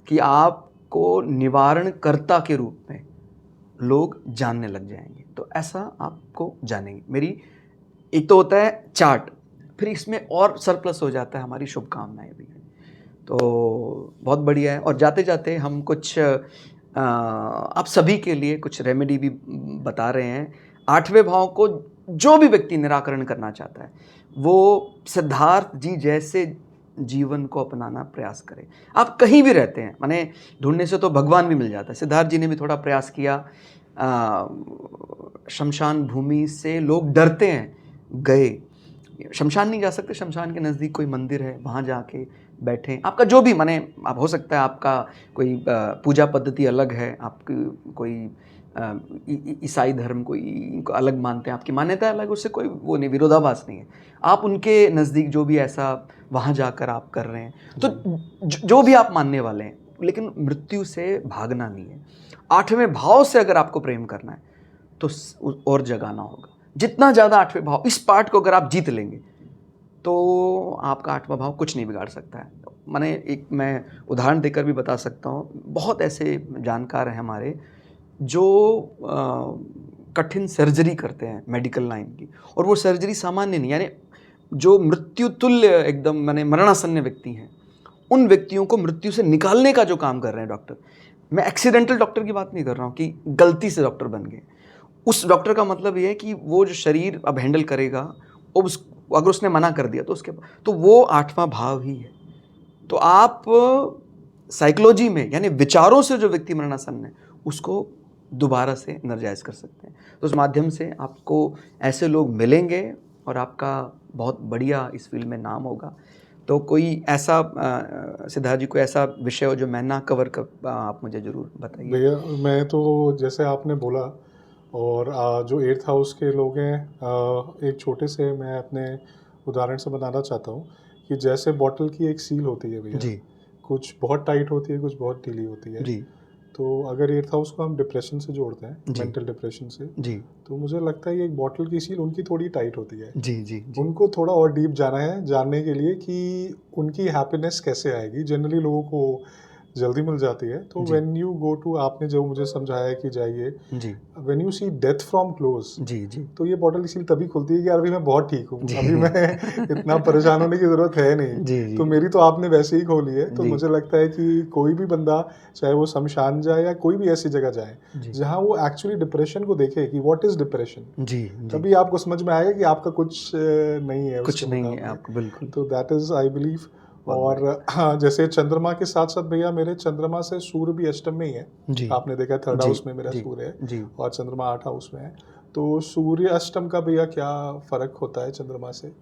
कि आपको निवारणकर्ता के रूप में लोग जानने लग जाएंगे। तो ऐसा आपको जानेंगे। मेरी एक तो होता है चार्ट, फिर इसमें और सरप्लस हो जाता है हमारी शुभकामनाएं भी। तो बहुत बढ़िया है। और जाते जाते हम कुछ आप सभी के लिए कुछ रेमेडी भी बता रहे हैं। 8वें भाव को जो भी व्यक्ति निराकरण करना चाहता है, वो सिद्धार्थ जी जैसे जीवन को अपनाना प्रयास करें। आप कहीं भी रहते हैं, माने ढूंढने से तो भगवान भी मिल जाता है। सिद्धार्थ जी ने भी थोड़ा प्रयास किया। शमशान भूमि से लोग डरते हैं, गए, शमशान नहीं जा सकते, शमशान के नज़दीक कोई मंदिर है, वहाँ जाके बैठें। आपका जो भी माने, आप हो सकता है आपका कोई पूजा पद्धति अलग है, आपकी कोई ईसाई धर्म कोई अलग मानते हैं, आपकी मान्यता अलग, उससे कोई वो नहीं, विरोधाभास नहीं है। आप उनके नज़दीक जो भी ऐसा वहाँ जाकर आप कर रहे हैं, तो जो भी आप मानने वाले हैं, लेकिन मृत्यु से भागना नहीं है। 8वें भाव से अगर आपको प्रेम करना है तो और जगाना होगा। जितना ज़्यादा 8वें भाव, इस पार्ट को अगर आप जीत लेंगे तो आपका 8वां भाव कुछ नहीं बिगाड़ सकता है। माने एक मैं उदाहरण देकर भी बता सकता हूँ, बहुत ऐसे जानकार हैं हमारे जो कठिन सर्जरी करते हैं मेडिकल लाइन की, और वो सर्जरी सामान्य नहीं, यानी जो मृत्यु तुल्य एकदम माने मरणासन्न व्यक्ति हैं, उन व्यक्तियों को मृत्यु से निकालने का जो काम कर रहे हैं डॉक्टर। मैं एक्सीडेंटल डॉक्टर की बात नहीं कर रहा हूँ कि गलती से डॉक्टर बन गए। उस डॉक्टर का मतलब ये है कि वो जो शरीर अब हैंडल करेगा, अगर उसने मना कर दिया तो वो 8वां भाव ही है। तो आप साइकोलॉजी में, यानी विचारों से जो व्यक्ति मरणासन्न है, उसको दोबारा से एनर्जाइज कर सकते हैं। तो उस माध्यम से आपको ऐसे लोग मिलेंगे और आपका बहुत बढ़िया इस फील्ड में नाम होगा। तो कोई ऐसा सिद्धार्थ जी, कोई ऐसा विषय हो जो मैं ना कवर कर, आप मुझे ज़रूर बताइए। भैया मैं तो जैसे आपने बोला, और जो 8th हाउस के लोग हैं, एक छोटे से मैं अपने उदाहरण से बताना चाहता हूँ कि जैसे बॉटल की एक सील होती है भैया, जी कुछ बहुत टाइट होती है, कुछ बहुत ढीली होती है। जी तो अगर 8th हाउस को हम डिप्रेशन से जोड़ते हैं, जी मेंटल डिप्रेशन से, जी तो मुझे लगता है ये एक बॉटल की सील उनकी थोड़ी टाइट होती है। जी जी जी उनको थोड़ा और डीप जाना है जानने के लिए कि उनकी हैप्पीनेस कैसे आएगी। जनरली लोगों को जल्दी मिल जाती है। तो जी व्हेन यू गो टू, आपने जो मुझे समझाया कि जाइए, जी when you see death from close, जी जी तो ये बॉटल की सील तभी खुलती है कि यार अभी मैं बहुत ठीक हूँ, जी अभी मैं इतना परेशान होने की ज़रूरत है नहीं। जी जी तो मेरी तो आपने वैसे ही खोली है। तो जी मुझे लगता है कि कोई भी बंदा, चाहे वो शमशान जाए या कोई भी ऐसी जगह जाए जी जहाँ वो एक्चुअली डिप्रेशन को देखे कि व्हाट इज़ डिप्रेशन, जी जी तभी आपको समझ में आएगा कि आपका कुछ नहीं है कुछ उसके नहीं है मुकाबले। आपको, बिल्कुल। तो दैट इज़ आई बिलीव। बहुत और हाँ, जैसे चंद्रमा के साथ साथ भैया, मेरे चंद्रमा से सूर्य भी अष्टम में ही है। जी आपने देखा 3rd जी हाउस में मेरा जी सूर्य है, जी और चंद्रमा 8 हाउस में है। तो सूर्य अष्टम का भैया क्या फ़र्क होता है चंद्रमा से?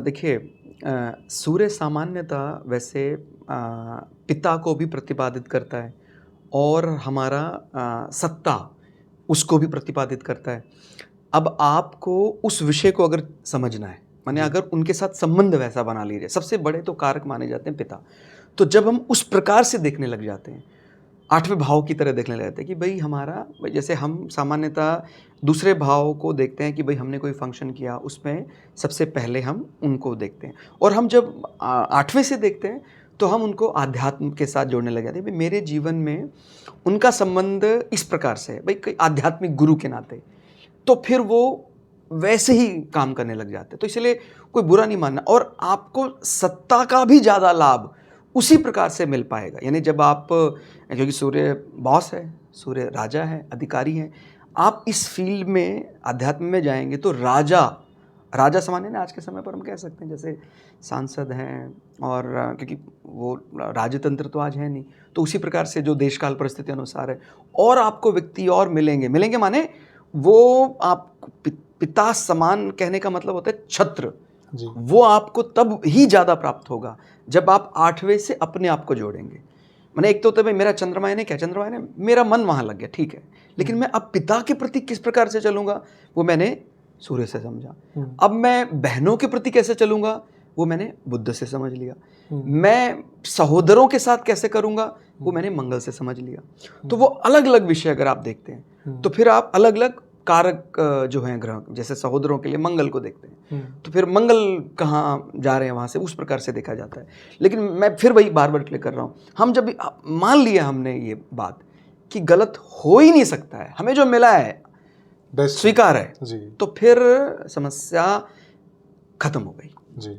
देखिए, सूर्य सामान्यतः वैसे पिता को भी प्रतिपादित करता है और हमारा सत्ता उसको भी प्रतिपादित करता है। अब आपको उस विषय को अगर समझना है, माने जी। अगर उनके साथ संबंध वैसा बना लीजिए, सबसे बड़े तो कारक माने जाते हैं पिता। तो जब हम उस प्रकार से देखने लग जाते हैं, 8वें भाव की तरह देखने लग जाते हैं कि भई हमारा, जैसे हम सामान्यतः दूसरे भाव को देखते हैं कि भई हमने कोई फंक्शन किया, उसमें सबसे पहले हम उनको देखते हैं, और हम जब 8वें से देखते हैं तो हम उनको आध्यात्म के साथ जोड़ने लग जाते हैं। भई मेरे जीवन में उनका संबंध इस प्रकार से है, भई कोई आध्यात्मिक गुरु के नाते, तो फिर वो वैसे ही काम करने लग जाते हैं। तो इसलिए कोई बुरा नहीं मानना, और आपको सत्ता का भी ज़्यादा लाभ उसी प्रकार से मिल पाएगा। यानी जब आप, क्योंकि सूर्य बॉस है, सूर्य राजा है, अधिकारी है, आप इस फील्ड में, अध्यात्म में जाएंगे तो राजा समान है ना, आज के समय पर हम कह सकते हैं, जैसे सांसद हैं, और क्योंकि वो राजतंत्र तो आज है नहीं, तो उसी प्रकार से जो देश काल परिस्थिति अनुसार है, और आपको व्यक्ति और मिलेंगे माने वो आप पिता समान, कहने का मतलब होता है छत्र, जी। वो आपको तब ही ज़्यादा प्राप्त होगा जब आप 8वें से अपने आप को जोड़ेंगे। मैंने एक तो होता है भाई मेरा चंद्रमा है, क्या चंद्रमा है, मेरा मन वहाँ लग गया, ठीक है, लेकिन मैं अब पिता के प्रति किस प्रकार से चलूँगा वो मैंने सूर्य से समझा। अब मैं बहनों के प्रति कैसे चलूँगा वो मैंने बुध से समझ लिया। मैं सहोदरों के साथ कैसे करूँगा वो मैंने मंगल से समझ लिया। तो वो अलग अलग विषय अगर आप देखते हैं तो फिर आप अलग अलग कारक जो हैं ग्रह, जैसे सहोदरों के लिए मंगल को देखते हैं तो फिर मंगल कहाँ जा रहे हैं वहाँ से उस प्रकार से देखा जाता है। लेकिन मैं फिर वही बार बार क्लिक कर रहा हूँ, हम जब मान लिया हमने ये बात कि गलत हो ही नहीं सकता है, हमें जो मिला है स्वीकार है जी। तो फिर समस्या खत्म हो गई जी।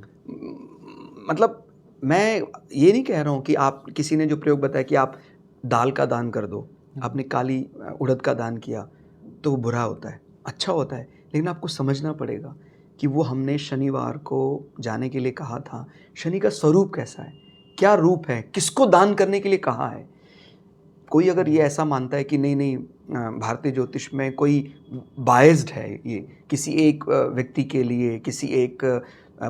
मतलब मैं ये नहीं कह रहा हूँ कि आप किसी ने जो प्रयोग बताया कि आप दाल का दान कर दो, आपने काली उड़द का दान किया तो वो बुरा होता है, अच्छा होता है, लेकिन आपको समझना पड़ेगा कि वो हमने शनिवार को जाने के लिए कहा था, शनि का स्वरूप कैसा है, क्या रूप है, किसको दान करने के लिए कहा है। कोई अगर ये ऐसा मानता है कि नहीं भारतीय ज्योतिष में कोई बायस्ड है, ये किसी एक व्यक्ति के लिए, किसी एक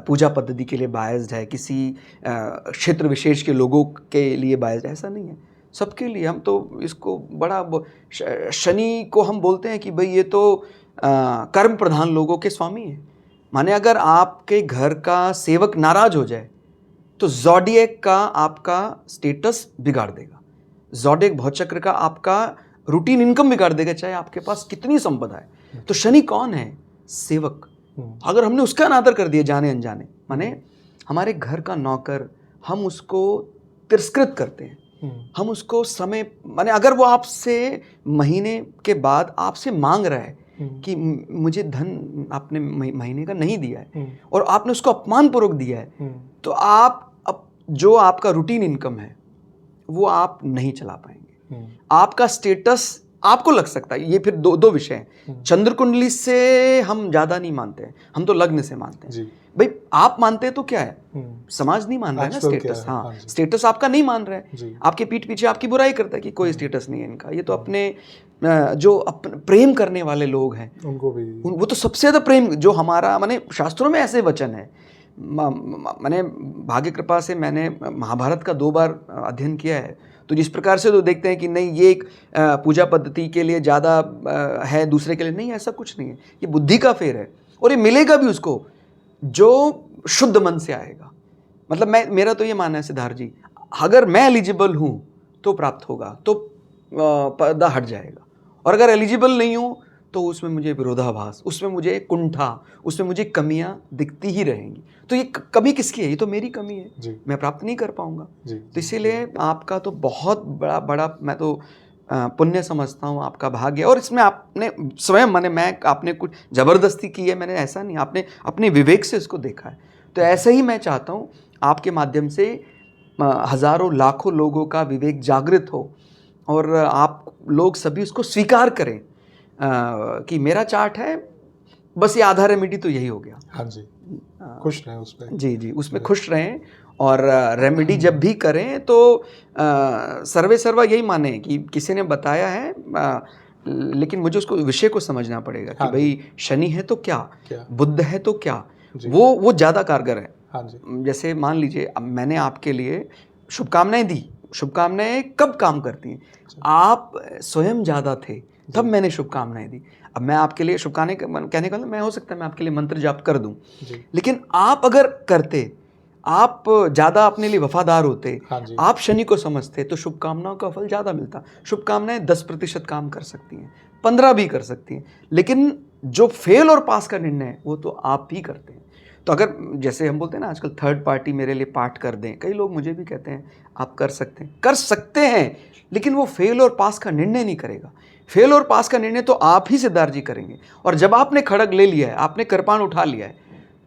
पूजा पद्धति के लिए बायस्ड है, किसी क्षेत्र विशेष के लोगों के लिए बायस्ड है, ऐसा नहीं है, सबके लिए। हम तो इसको बड़ा शनि को हम बोलते हैं कि भाई ये तो कर्म प्रधान लोगों के स्वामी हैं। माने अगर आपके घर का सेवक नाराज हो जाए तो ज़ोडिएक का आपका स्टेटस बिगाड़ देगा, ज़ोडिएक भौचक्र का आपका रूटीन इनकम बिगाड़ देगा, चाहे आपके पास कितनी संपदा है। तो शनि कौन है? सेवक। अगर हमने उसका अनादर कर दिया जाने अनजाने, माने हमारे घर का नौकर, हम उसको तिरस्कृत करते हैं, हम उसको समय, माने अगर वो आपसे महीने के बाद आपसे मांग रहा है कि मुझे धन आपने महीने का नहीं दिया है और आपने उसको अपमानपूर्वक दिया है, तो आप अब जो आपका रूटीन इनकम है वो आप नहीं चला पाएंगे। आपका स्टेटस आपको लग सकता है, ये फिर दो विषय हैं। चंद्र कुंडली से हम ज़्यादा नहीं मानते हैं, हम तो लग्न से मानते हैं। भाई आप मानते हैं तो क्या है, समाज नहीं मान रहा है ना स्टेटस। हाँ, स्टेटस आपका नहीं मान रहा है, आपके पीठ पीछे आपकी बुराई करता है कि कोई स्टेटस नहीं है इनका। ये तो अपने जो प्रेम करने वाले लोग हैं उनको भी, वो तो सबसे ज़्यादा प्रेम, जो हमारा माने शास्त्रों में ऐसे वचन है। मैंने भाग्य कृपा से मैंने महाभारत का 2 बार अध्ययन किया है, तो जिस प्रकार से तो देखते हैं कि नहीं ये एक पूजा पद्धति के लिए ज़्यादा है, दूसरे के लिए नहीं, ऐसा कुछ नहीं है। ये बुद्धि का फेर है और ये मिलेगा भी उसको जो शुद्ध मन से आएगा। मतलब मेरा तो ये मानना है सिद्धार्थ जी, अगर मैं एलिजिबल हूँ तो प्राप्त होगा, तो पर्दा हट जाएगा, और अगर एलिजिबल नहीं हूँ तो उसमें मुझे विरोधाभास, उसमें मुझे कुंठा, उसमें मुझे कमियां दिखती ही रहेंगी। तो ये कमी किसकी है? ये तो मेरी कमी है, मैं प्राप्त नहीं कर पाऊंगा। तो इसीलिए आपका तो बहुत बड़ा मैं तो पुण्य समझता हूँ, आपका भाग्य। और इसमें आपने स्वयं आपने कुछ ज़बरदस्ती की है, मैंने ऐसा नहीं, आपने अपने विवेक से इसको देखा है। तो ऐसे ही मैं चाहता हूँ आपके माध्यम से हज़ारों लाखों लोगों का विवेक जागृत हो और आप लोग सभी उसको स्वीकार करें कि मेरा चार्ट है, बस ये आधा रेमेडी तो यही हो गया। हाँ जी, खुश रहें उसमें। जी, उसमें खुश रहें। और रेमेडी जब भी करें तो सर्वे सर्वा यही माने कि किसी ने बताया है, लेकिन मुझे उसको विषय को समझना पड़ेगा कि भाई शनि है तो क्या, बुध है तो क्या, वो ज़्यादा कारगर है। हाँ जी। जैसे मान लीजिए मैंने आपके लिए शुभकामनाएं दी, शुभकामनाएं कब काम करती हैं? आप स्वयं ज़्यादा थे तब मैंने शुभकामनाएं दी। अब मैं आपके लिए शुभकामनाएं कहने का मैं, हो सकता है मैं आपके लिए मंत्र जाप कर दूं, लेकिन आप अगर करते, आप ज़्यादा अपने लिए वफादार होते, आप शनि को समझते, तो शुभकामनाओं का फल ज़्यादा मिलता। शुभकामनाएं 10% काम कर सकती हैं, 15 भी कर सकती हैं, लेकिन जो फेल और पास का निर्णय है वो तो आप ही करते हैं। तो अगर जैसे हम बोलते हैं ना आजकल थर्ड पार्टी मेरे लिए पाठ कर दें, कई लोग मुझे भी कहते हैं आप कर सकते हैं, लेकिन वो फेल और पास का निर्णय नहीं करेगा। फेल और पास का निर्णय तो आप ही सिद्धार्थ जी करेंगे। और जब आपने खड़ग ले लिया है, आपने कृपाण उठा लिया है,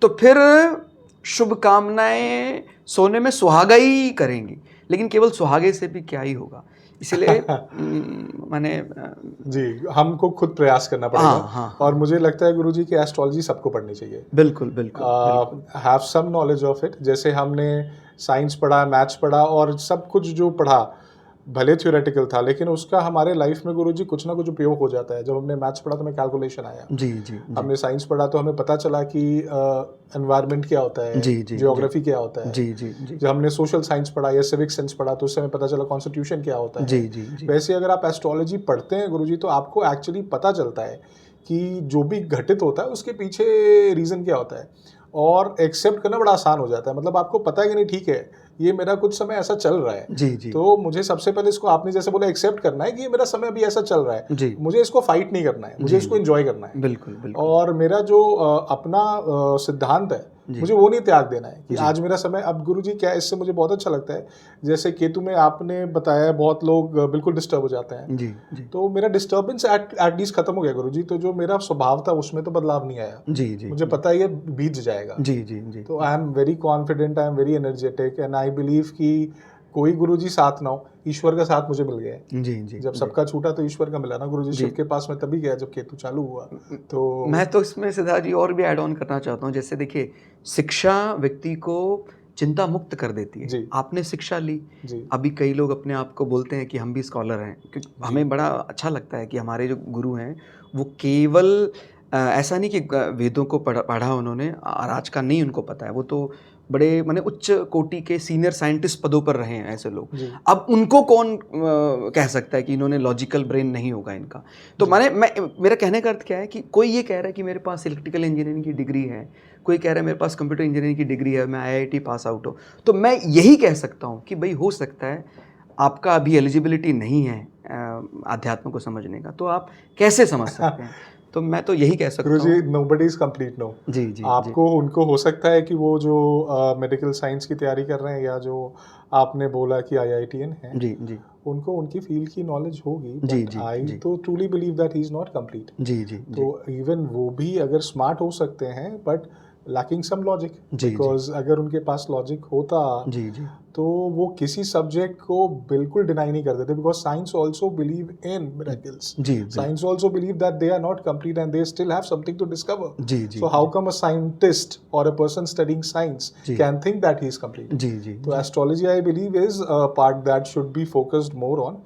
तो फिर शुभकामनाएं सोने में सुहागा ही करेंगी, लेकिन केवल सुहागे से भी क्या ही होगा। इसलिए मैंने जी, हमको खुद प्रयास करना पड़ेगा। और मुझे लगता है गुरुजी की एस्ट्रोलॉजी सबको पढ़नी चाहिए। बिल्कुल। Have some knowledge of it. जैसे हमने साइंस पढ़ा, मैथ्स पढ़ा और सब कुछ जो पढ़ा, भले थ्योरेटिकल था लेकिन उसका हमारे लाइफ में गुरुजी कुछ ना कुछ उपयोग हो जाता है। जब हमने मैथ्स पढ़ा तो हमें कैलकुलेशन आया, जी जी जी हमने साइंस पढ़ा तो हमें पता चला कि एनवायरनमेंट क्या होता है, जी जी जियोग्राफी क्या होता है। जी जी जी जब हमने सोशल साइंस पढ़ा या सिविक साइंस पढ़ा तो उससे हमें पता चला कॉन्स्टिट्यूशन क्या होता है। जी जी जी वैसे अगर आप एस्ट्रोलॉजी पढ़ते हैं गुरुजी तो आपको एक्चुअली पता चलता है कि जो भी घटित होता है उसके पीछे रीज़न क्या होता है, और एक्सेप्ट करना बड़ा आसान हो जाता है। मतलब आपको पता है कि नहीं, ठीक है ये मेरा कुछ समय ऐसा चल रहा है, जी जी तो मुझे सबसे पहले इसको आपने जैसे बोला एक्सेप्ट करना है कि ये मेरा समय अभी ऐसा चल रहा है, जी मुझे इसको फाइट नहीं करना है, मुझे जी इसको एंजॉय करना है। बिल्कुल बिल्कुल और मेरा जो अपना सिद्धांत है जी मुझे वो नहीं त्याग देना है कि जी आज मेरा समय। अब गुरुजी क्या है, इससे मुझे बहुत अच्छा लगता है, जैसे केतु में आपने बताया बहुत लोग बिल्कुल डिस्टर्ब हो जाते हैं, जी जी तो मेरा डिस्टर्बेंस एट लीस्ट खत्म हो गया गुरुजी। तो जो मेरा स्वभाव था उसमें तो बदलाव नहीं आया, जी जी मुझे पता है ये बीत जाएगा। जी जी जी तो I am very confident, I am very energetic and I believe कि कोई गुरुजी साथ ना हो, ईश्वर का साथ मुझे मिल गया है। जी जी जब जी सबका छूटा तो ईश्वर का मिला ना गुरुजी। जी। शिव के पास में तभी गया जब केतु चालू हुआ। तो मैं तो इसमें सिद्धार्थ जी और भी ऐड ऑन करना चाहता हूँ। जैसे देखिए, शिक्षा व्यक्ति को चिंता मुक्त कर देती है। जी आपने शिक्षा ली, जी अभी कई लोग अपने आप को बोलते हैं कि हम भी स्कॉलर हैं, क्योंकि जी हमें बड़ा अच्छा लगता है कि हमारे जो गुरु हैं वो केवल ऐसा नहीं कि वेदों को पढ़ा उन्होंने और आज का नहीं उनको पता है, वो तो बड़े माने उच्च कोटि के सीनियर साइंटिस्ट पदों पर रहे हैं ऐसे लोग। जी अब उनको कौन कह सकता है कि इन्होंने लॉजिकल ब्रेन नहीं होगा इनका। तो जी माने मेरा कहने का अर्थ क्या है कि कोई ये कह रहा है कि मेरे पास इलेक्ट्रिकल इंजीनियरिंग की डिग्री है, कोई कह रहा है मेरे पास कंप्यूटर इंजीनियरिंग की डिग्री है, मैं आईआईटी पास आउट हूँ, तो मैं यही कह सकता हूँ कि भाई हो सकता है आपका अभी एलिजिबिलिटी नहीं है आध्यात्म को समझने का, तो आप कैसे समझ सकते हैं? तो मैं तो यही कह सकता गुरुजी, हूँ। Nobody is complete no. जी जी जी आपको उनको हो सकता है कि वो जो मेडिकल साइंस की तैयारी कर रहे हैं या जो आपने बोला कि आईआईटीएन हैं, जी जी उनको उनकी फील्ड की नॉलेज होगी, जी बट जी आई जी तो truly believe that he is not complete. जी जी जी तो इवन वो भी अगर स्मार्ट हो सकते हैं बट लैकिंग सम लॉजिक, जी जी बिकॉज अगर उनके पास लॉजिक होता जी जी तो वो किसी सब्जेक्ट को बिल्कुल डिनाई नहीं कर देते, because science also believe in miracles. जी science also believe that they are not complete and they still have something to discover. जी जी so how come a scientist और अ पर्सन स्टडिंग साइंस जी can think that he is complete? जी जी तो astrology I believe is a part that should be focused more on.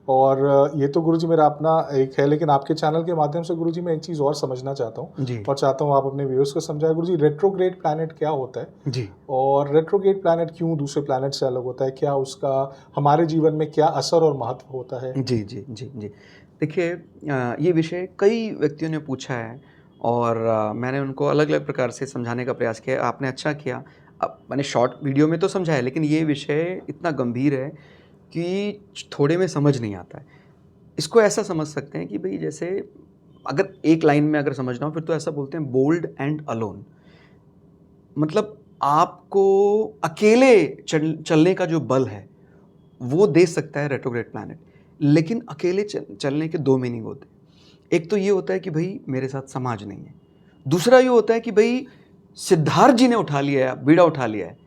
और ये तो गुरुजी मेरा अपना एक है, लेकिन आपके चैनल के माध्यम से गुरुजी मैं एक चीज़ और समझना चाहता हूँ जी और चाहता हूँ आप अपने व्यूअर्स को समझाएं। गुरुजी, रेट्रोग्रेड प्लैनेट क्या होता है जी और रेट्रोग्रेड प्लैनेट क्यों दूसरे प्लैनेट से अलग होता है? क्या उसका हमारे जीवन में क्या असर और महत्व होता है? जी जी जी जी। देखिए, ये विषय कई व्यक्तियों ने पूछा है और मैंने उनको अलग-अलग प्रकार से समझाने का प्रयास किया। आपने अच्छा किया। अब मैंने शॉर्ट वीडियो में तो समझाया, लेकिन ये विषय इतना गंभीर है कि थोड़े में समझ नहीं आता है। इसको ऐसा समझ सकते हैं कि भई जैसे अगर एक लाइन में अगर समझना हो फिर तो ऐसा बोलते हैं बोल्ड एंड अलोन। मतलब आपको अकेले चलने का जो बल है वो दे सकता है रेट्रोग्रेड प्लैनेट। लेकिन अकेले चलने के 2 मीनिंग होते हैं। एक तो ये होता है कि भई मेरे साथ समाज नहीं है। दूसरा ये होता है कि भई सिद्धार्थ जी ने उठा लिया है, बीड़ा उठा लिया है,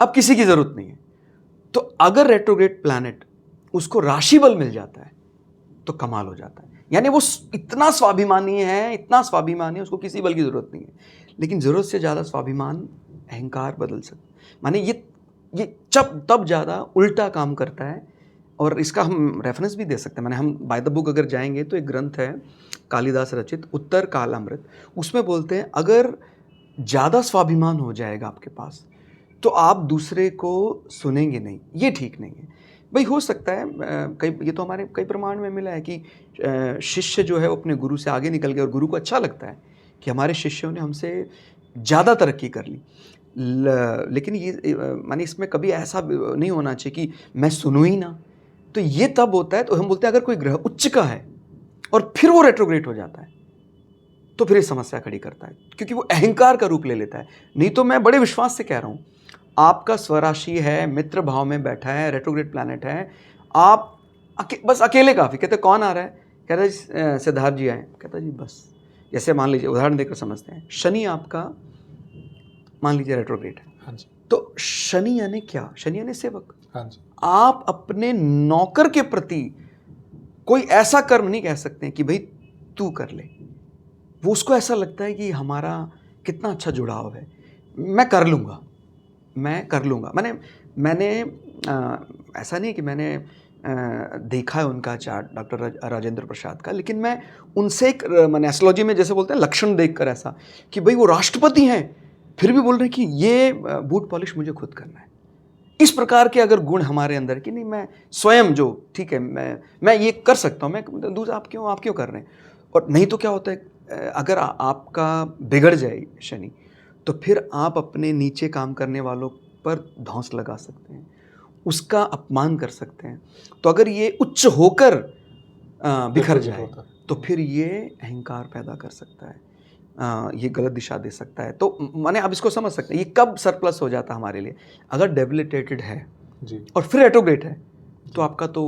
अब किसी की ज़रूरत नहीं है। तो अगर रेट्रोग्रेड प्लैनेट उसको राशि बल मिल जाता है, तो कमाल हो जाता है। यानी वो इतना स्वाभिमानी है, इतना स्वाभिमानी है, उसको किसी बल की ज़रूरत नहीं है। लेकिन ज़रूरत से ज़्यादा स्वाभिमान अहंकार बदल सकता। माने ये तब ज़्यादा उल्टा काम करता है। और इसका हम रेफरेंस भी दे सकते हैं। माने हम बाय द बुक अगर जाएंगे तो एक ग्रंथ है कालिदास रचित उत्तर कालामृत, उसमें बोलते हैं अगर ज़्यादा स्वाभिमान हो जाएगा आपके पास तो आप दूसरे को सुनेंगे नहीं, ये ठीक नहीं है। भाई हो सकता है कई ये तो हमारे कई प्रमाण में मिला है कि शिष्य जो है वो अपने गुरु से आगे निकल गया और गुरु को अच्छा लगता है कि हमारे शिष्यों ने हमसे ज़्यादा तरक्की कर ली। लेकिन ये माने इसमें कभी ऐसा नहीं होना चाहिए कि मैं सुनूँ ही ना। तो ये तब होता है, तो हम बोलते हैं अगर कोई ग्रह उच्च का है और फिर वो रेट्रोग्रेड हो जाता है तो फिर ये समस्या खड़ी करता है, क्योंकि वो अहंकार का रूप ले लेता है। नहीं तो मैं बड़े विश्वास से कह रहा हूँ, आपका स्वराशि है, मित्र भाव में बैठा है, रेट्रोग्रेड प्लैनेट है, आप बस अकेले काफ़ी। कहते कौन आ रहा है? कहता है सिद्धार्थ जी आए। कहता जी बस। जैसे मान लीजिए उदाहरण देकर समझते हैं, शनि आपका मान लीजिए रेट्रोग्रेड है। हाँ जी, तो शनि यानी क्या? शनि यानी सेवक। हाँ जी, आप अपने नौकर के प्रति कोई ऐसा कर्म नहीं कह सकते कि भाई तू कर ले। वो उसको ऐसा लगता है कि हमारा कितना अच्छा जुड़ाव है, मैं कर लूँगा, मैं कर लूँगा। मैंने ऐसा नहीं है कि मैंने देखा है उनका चार्ट डॉक्टर राजेंद्र प्रसाद का, लेकिन मैं उनसे एक मैंने एस्ट्रोलॉजी में जैसे बोलते हैं लक्षण देखकर ऐसा कि भाई वो राष्ट्रपति हैं फिर भी बोल रहे हैं कि ये बूट पॉलिश मुझे खुद करना है। इस प्रकार के अगर गुण हमारे अंदर कि नहीं मैं स्वयं जो ठीक है मैं ये कर सकता हूँ, मैं दूसरा आप क्यों कर रहे हैं। और नहीं तो क्या होता है अगर आपका बिगड़ जाए शनि तो फिर आप अपने नीचे काम करने वालों पर धौंस लगा सकते हैं, उसका अपमान कर सकते हैं। तो अगर ये उच्च होकर बिखर जाए तो फिर ये अहंकार पैदा कर सकता है, ये गलत दिशा दे सकता है। तो माने आप इसको समझ सकते हैं ये कब सरप्लस हो जाता है हमारे लिए, अगर डेबिलिटेटेड है जी। और फिर रेट्रोग्रेड है तो आपका तो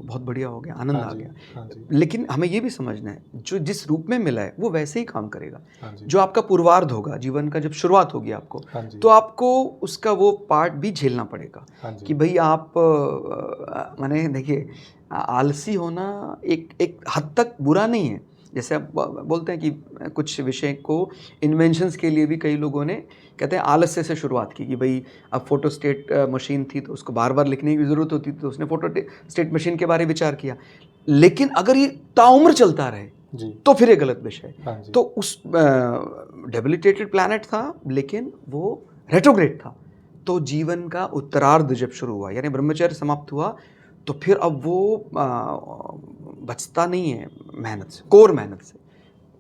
बहुत बढ़िया हो गया, आनंद आ गया। हाँ जी। लेकिन हमें ये भी समझना है जो जिस रूप में मिला है वो वैसे ही काम करेगा। हाँ जी। जो आपका पूर्वार्ध होगा जीवन का, जब शुरुआत होगी आपको, हाँ जी। तो आपको उसका वो पार्ट भी झेलना पड़ेगा। हाँ जी। कि भाई आप माने देखिए आलसी होना एक हद तक बुरा नहीं है। जैसे आप बोलते हैं कि कुछ विषय को इन्वेंशंस के लिए भी कई लोगों ने कहते हैं आलस्य से शुरुआत की कि भाई अब फोटो स्टेट मशीन थी तो उसको बार बार लिखने की ज़रूरत होती थी तो उसने फोटो स्टेट मशीन के बारे में विचार किया। लेकिन अगर ये ताउम्र चलता रहे जी। तो फिर ये गलत विषय है। हाँ जी। तो उस डेबिलिटेटेड प्लैनेट था लेकिन वो रेट्रोग्रेड था। तो जीवन का उत्तरार्ध जब शुरू हुआ यानी ब्रह्मचर्य समाप्त हुआ तो फिर अब वो बचता नहीं है मेहनत से, कोर मेहनत से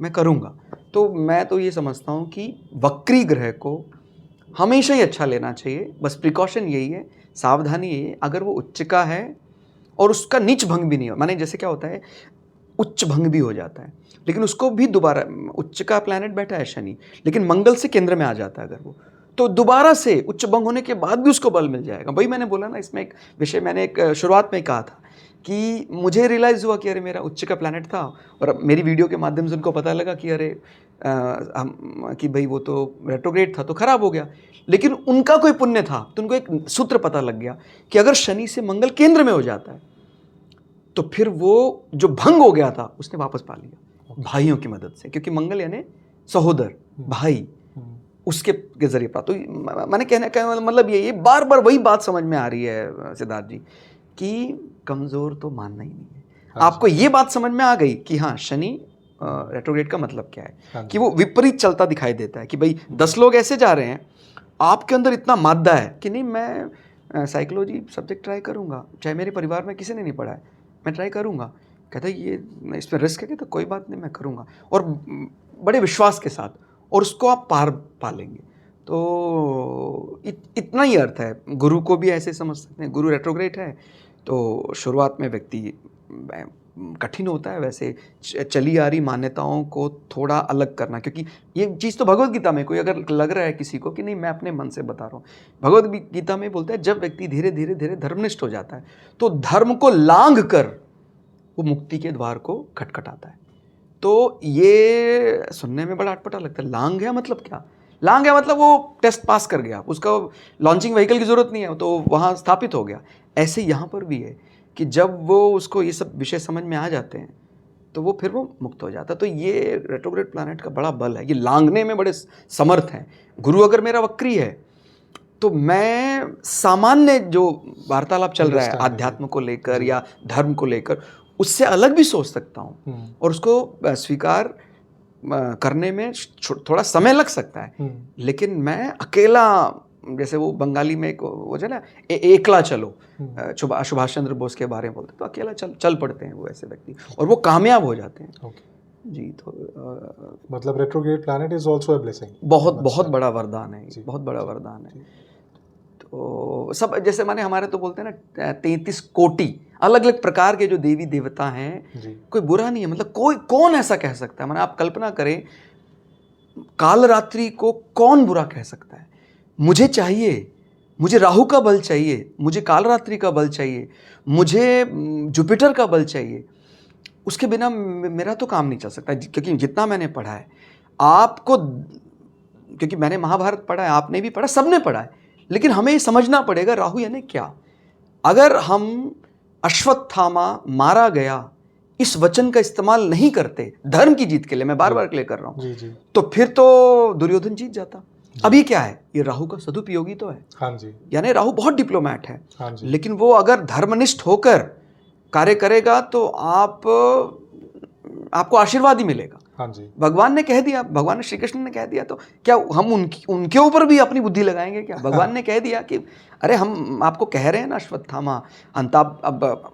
मैं करूँगा। तो मैं तो ये समझता हूँ कि वक्री ग्रह को हमेशा ही अच्छा लेना चाहिए। बस प्रिकॉशन यही है, सावधानी यही है, अगर वो उच्च का है और उसका नीच भंग भी नहीं हो, माने जैसे क्या होता है उच्च भंग भी हो जाता है लेकिन उसको भी दोबारा, उच्च का प्लैनेट बैठा है शनि लेकिन मंगल से केंद्र में आ जाता है अगर वो, तो दोबारा से उच्च भंग होने के बाद भी उसको बल मिल जाएगा। वही मैंने बोला ना, इसमें एक विषय मैंने एक शुरुआत में कहा था कि मुझे रियलाइज़ हुआ कि अरे मेरा उच्च का प्लैनेट था और मेरी वीडियो के माध्यम से उनको पता लगा कि अरे कि भाई वो तो रेट्रोग्रेड था तो खराब हो गया। लेकिन उनका कोई पुण्य था तो उनको एक सूत्र पता लग गया कि अगर शनि से मंगल केंद्र में हो जाता है तो फिर वो जो भंग हो गया था उसने वापस पा लिया भाइयों की मदद से, क्योंकि मंगल यानी सहोदर भाई, उसके जरिए प्राप्त। तो मैंने कहने का मतलब ये बार बार वही बात समझ में आ रही है सिद्धार्थ जी कि कमज़ोर तो मानना ही नहीं है। आपको ये बात समझ में आ गई कि हाँ शनि रेट्रोग्रेड का मतलब क्या है कि वो विपरीत चलता दिखाई देता है कि भाई 10 लोग ऐसे जा रहे हैं, आपके अंदर इतना मादा है कि नहीं मैं साइकोलॉजी सब्जेक्ट ट्राई करूँगा, चाहे मेरे परिवार में किसी ने नहीं पढ़ा है मैं ट्राई करूँगा। कहता है ये इसमें रिस्क है, तो कोई बात नहीं मैं करूँगा, और बड़े विश्वास के साथ, और उसको आप पार पा लेंगे। तो इतना ही अर्थ है। गुरु को भी ऐसे समझ सकते हैं, गुरु रेट्रोग्रेड है तो शुरुआत में व्यक्ति कठिन होता है वैसे चली आ रही मान्यताओं को थोड़ा अलग करना, क्योंकि ये चीज़ तो भगवद गीता में, कोई अगर लग रहा है किसी को कि नहीं मैं अपने मन से बता रहा हूँ, भगवद गीता में बोलता है जब व्यक्ति धीरे धीरे धीरे धर्मनिष्ठ हो जाता है तो धर्म को लांघ कर वो मुक्ति के द्वार को खटखटाता है। तो ये सुनने में बड़ा अटपटा लगता है, लांघ गया मतलब क्या? लांघ गया मतलब वो टेस्ट पास कर गया, उसका लॉन्चिंग व्हीकल की ज़रूरत नहीं है तो वहाँ स्थापित हो गया। ऐसे यहाँ पर भी है कि जब वो उसको ये सब विषय समझ में आ जाते हैं तो वो फिर वो मुक्त हो जाता है। तो ये रेट्रोग्रेड प्लैनेट का बड़ा बल है, ये लांघने में बड़े समर्थ हैं। गुरु अगर मेरा वक्री है तो मैं सामान्य जो वार्तालाप चल रहा है आध्यात्म को लेकर या धर्म को लेकर उससे अलग भी सोच सकता हूँ और उसको स्वीकार करने में थोड़ा समय लग सकता है। लेकिन मैं अकेला, जैसे वो बंगाली में एक वो जो ना एकला चलो, सुभाष चंद्र बोस के बारे में बोलते तो अकेला चल पड़ते हैं वो ऐसे व्यक्ति और वो कामयाब हो जाते हैं। जी तो मतलब retrograde planet is also a blessing, बहुत बड़ा वरदान है, बहुत बड़ा वरदान है। तो सब जैसे माने हमारे तो बोलते हैं ना 33 कोटि अलग अलग प्रकार के जो देवी देवता हैं, कोई बुरा नहीं है, मतलब कौन ऐसा कह सकता है? माने आप कल्पना करें काल रात्रि को कौन बुरा कह सकता है? मुझे चाहिए, मुझे राहु का बल चाहिए, मुझे काल रात्रि का बल चाहिए, मुझे जुपिटर का बल चाहिए, उसके बिना मेरा तो काम नहीं चल सकता। क्योंकि जितना मैंने पढ़ा है आपको, क्योंकि मैंने महाभारत पढ़ा है, आपने भी पढ़ा, सबने पढ़ा है, लेकिन हमें ये समझना पड़ेगा राहु यानी क्या। अगर हम अश्वत्थामा मारा गया इस वचन का इस्तेमाल नहीं करते धर्म की जीत के लिए, मैं बार बार क्लियर कर रहा हूँ, तो फिर तो दुर्योधन जीत जाता। अब ये क्या है? ये राहु का सदुपयोगी तो है। हाँ जी। यानी राहु बहुत डिप्लोमैट है। हाँ जी। लेकिन वो अगर धर्मनिष्ठ होकर कार्य करेगा तो आपको आशीर्वाद ही मिलेगा। हाँ जी। भगवान ने कह दिया, भगवान श्री कृष्ण ने कह दिया, तो क्या हम उनके ऊपर भी अपनी बुद्धि लगाएंगे क्या? भगवान ने कह दिया कि अरे हम आपको कह रहे हैं ना अश्वत्थामा अंताप, अब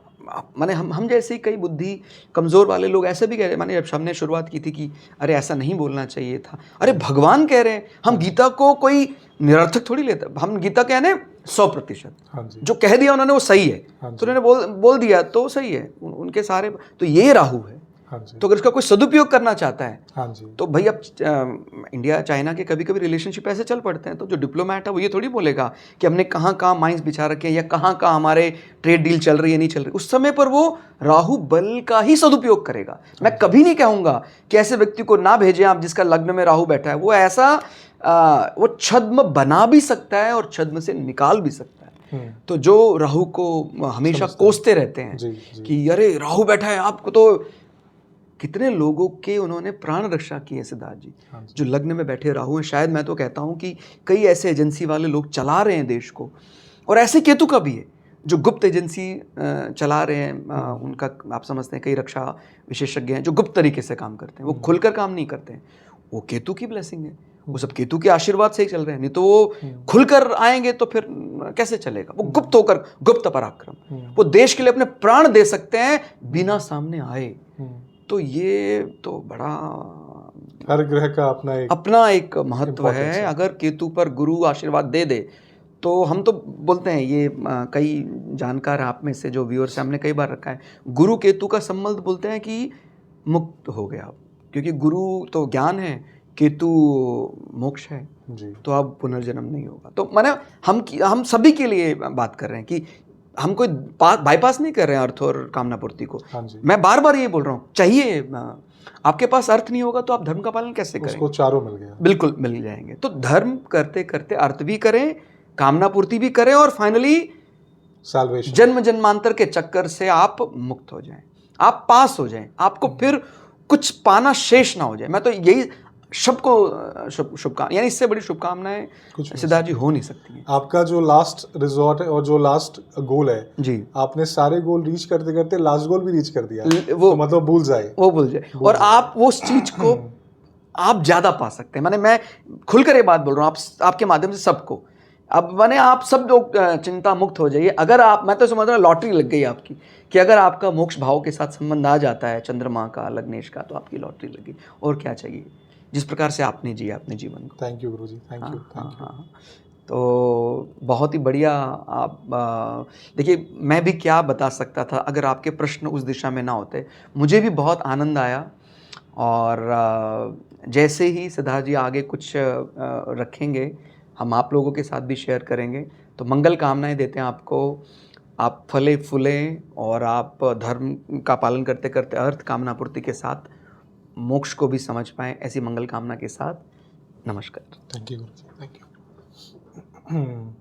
माने हम जैसे ही कई बुद्धि कमज़ोर वाले लोग ऐसे भी कह रहे हैं, माने जब हमने शुरुआत की थी कि अरे ऐसा नहीं बोलना चाहिए था, अरे भगवान कह रहे हैं, हम गीता को कोई निरर्थक थोड़ी लेते, हम गीता कहने 100%। हाँ जी। जो कह दिया उन्होंने वो सही है, हाँ तो जी। उन्होंने बोल दिया तो सही है, उनके सारे, तो ये राहु है। हाँ जी। तो अगर इसका कोई सदुपयोग करना चाहता है हाँ जी। तो भाई, अब इंडिया चाइना के कभी कभी रिलेशनशिप ऐसे चल पड़ते हैं, तो जो डिप्लोमेट है वो ये थोड़ी बोलेगा कि हमने कहाँ कहाँ माइंस बिछा रखे हैं या कहाँ कहाँ हमारे ट्रेड डील चल रही है नहीं चल रही। उस समय पर वो राहु बल का ही सदुपयोग करेगा। मैं कभी नहीं कहूँगा कि ऐसे व्यक्ति को ना भेजें आप जिसका लग्न में राहु बैठा है। वो ऐसा वो छद्म बना भी सकता है और छद्म से निकाल भी सकता है। तो जो राहु को हमेशा कोसते रहते हैं कि अरे राहु बैठा है, आपको तो कितने लोगों के उन्होंने प्राण रक्षा की है सिद्धार्थ जी, जो लग्न में बैठे राहु हैं। शायद मैं तो कहता हूं कि कई ऐसे एजेंसी वाले लोग चला रहे हैं देश को, और ऐसे केतु का भी है जो गुप्त एजेंसी चला रहे हैं। उनका आप समझते हैं कई रक्षा विशेषज्ञ हैं जो गुप्त तरीके से काम करते हैं, वो खुलकर काम नहीं करते हैं। वो केतु की ब्लेसिंग है, वो सब केतु के आशीर्वाद से ही चल रहे हैं, नहीं तो वो खुलकर आएंगे तो फिर कैसे चलेगा। वो गुप्त होकर, गुप्त पराक्रम, वो देश के लिए अपने प्राण दे सकते हैं बिना सामने आए। तो ये तो बड़ा, हर ग्रह का अपना एक महत्व है। अगर केतु पर गुरु आशीर्वाद दे दे तो हम तो बोलते हैं, ये कई जानकार आप में से जो व्यूअर्स हमने कई बार रखा है, गुरु केतु का संबंध बोलते हैं कि मुक्त हो गया आप, क्योंकि गुरु तो ज्ञान है, केतु मोक्ष है जी। तो अब पुनर्जन्म नहीं होगा। तो माने हम सभी के लिए बात कर रहे हैं कि हम कोई बाईपास नहीं कर रहे हैं अर्थ और कामना पूर्ति को। हाँ जी। मैं बार बार ये बोल रहा हूँ, चाहिए, आपके पास अर्थ नहीं होगा तो आप धर्म का पालन कैसे करेंगे? उसको चारों मिल गया, बिल्कुल मिल जाएंगे। तो धर्म करते करते अर्थ भी करें, कामना पूर्ति भी करें, और फाइनली साल्वेशन, जन्म जन्मांतर के चक्कर से आप मुक्त हो जाएं, आप पास हो जाएं, आपको फिर कुछ पाना शेष ना हो जाए। मैं तो यही सबको शुभकामनाएं, यानी इससे बड़ी शुभकामनाएं सिद्धार्थ जी हो नहीं सकती हैं। आपका जो लास्ट रिजॉर्ट है और जो लास्ट गोल है जी, आपने सारे गोल रीच करते करते लास्ट गोल भी रीच कर दिया, वो तो मतलब भूल जाए, और आप वो चीज को आप ज्यादा पा सकते हैं। मैं खुलकर ये बात बोल रहा हूँ आपके माध्यम से सबको। अब माने आप सब लोग चिंता मुक्त हो जाइए। अगर आप, मैं तो समझ रहा हूँ लॉटरी लग गई आपकी, कि अगर आपका मोक्ष भाव के साथ संबंध आ जाता है चंद्रमा का, लग्नेश का, तो आपकी लॉटरी लगी। और क्या चाहिए, जिस प्रकार से आपने जिया अपने जीवन को। Thank you Guruji, thank you. तो बहुत ही बढ़िया। आप देखिए, मैं भी क्या बता सकता था अगर आपके प्रश्न उस दिशा में ना होते। मुझे भी बहुत आनंद आया, और जैसे ही सिद्धार्थ जी आगे कुछ रखेंगे हम आप लोगों के साथ भी शेयर करेंगे। तो मंगल कामनाएं देते हैं आपको, आप फले फूलें और आप धर्म का पालन करते करते अर्थ कामना पूर्ति के साथ मोक्ष को भी समझ पाएं, ऐसी मंगल कामना के साथ नमस्कार। Thank you Guruji, thank you.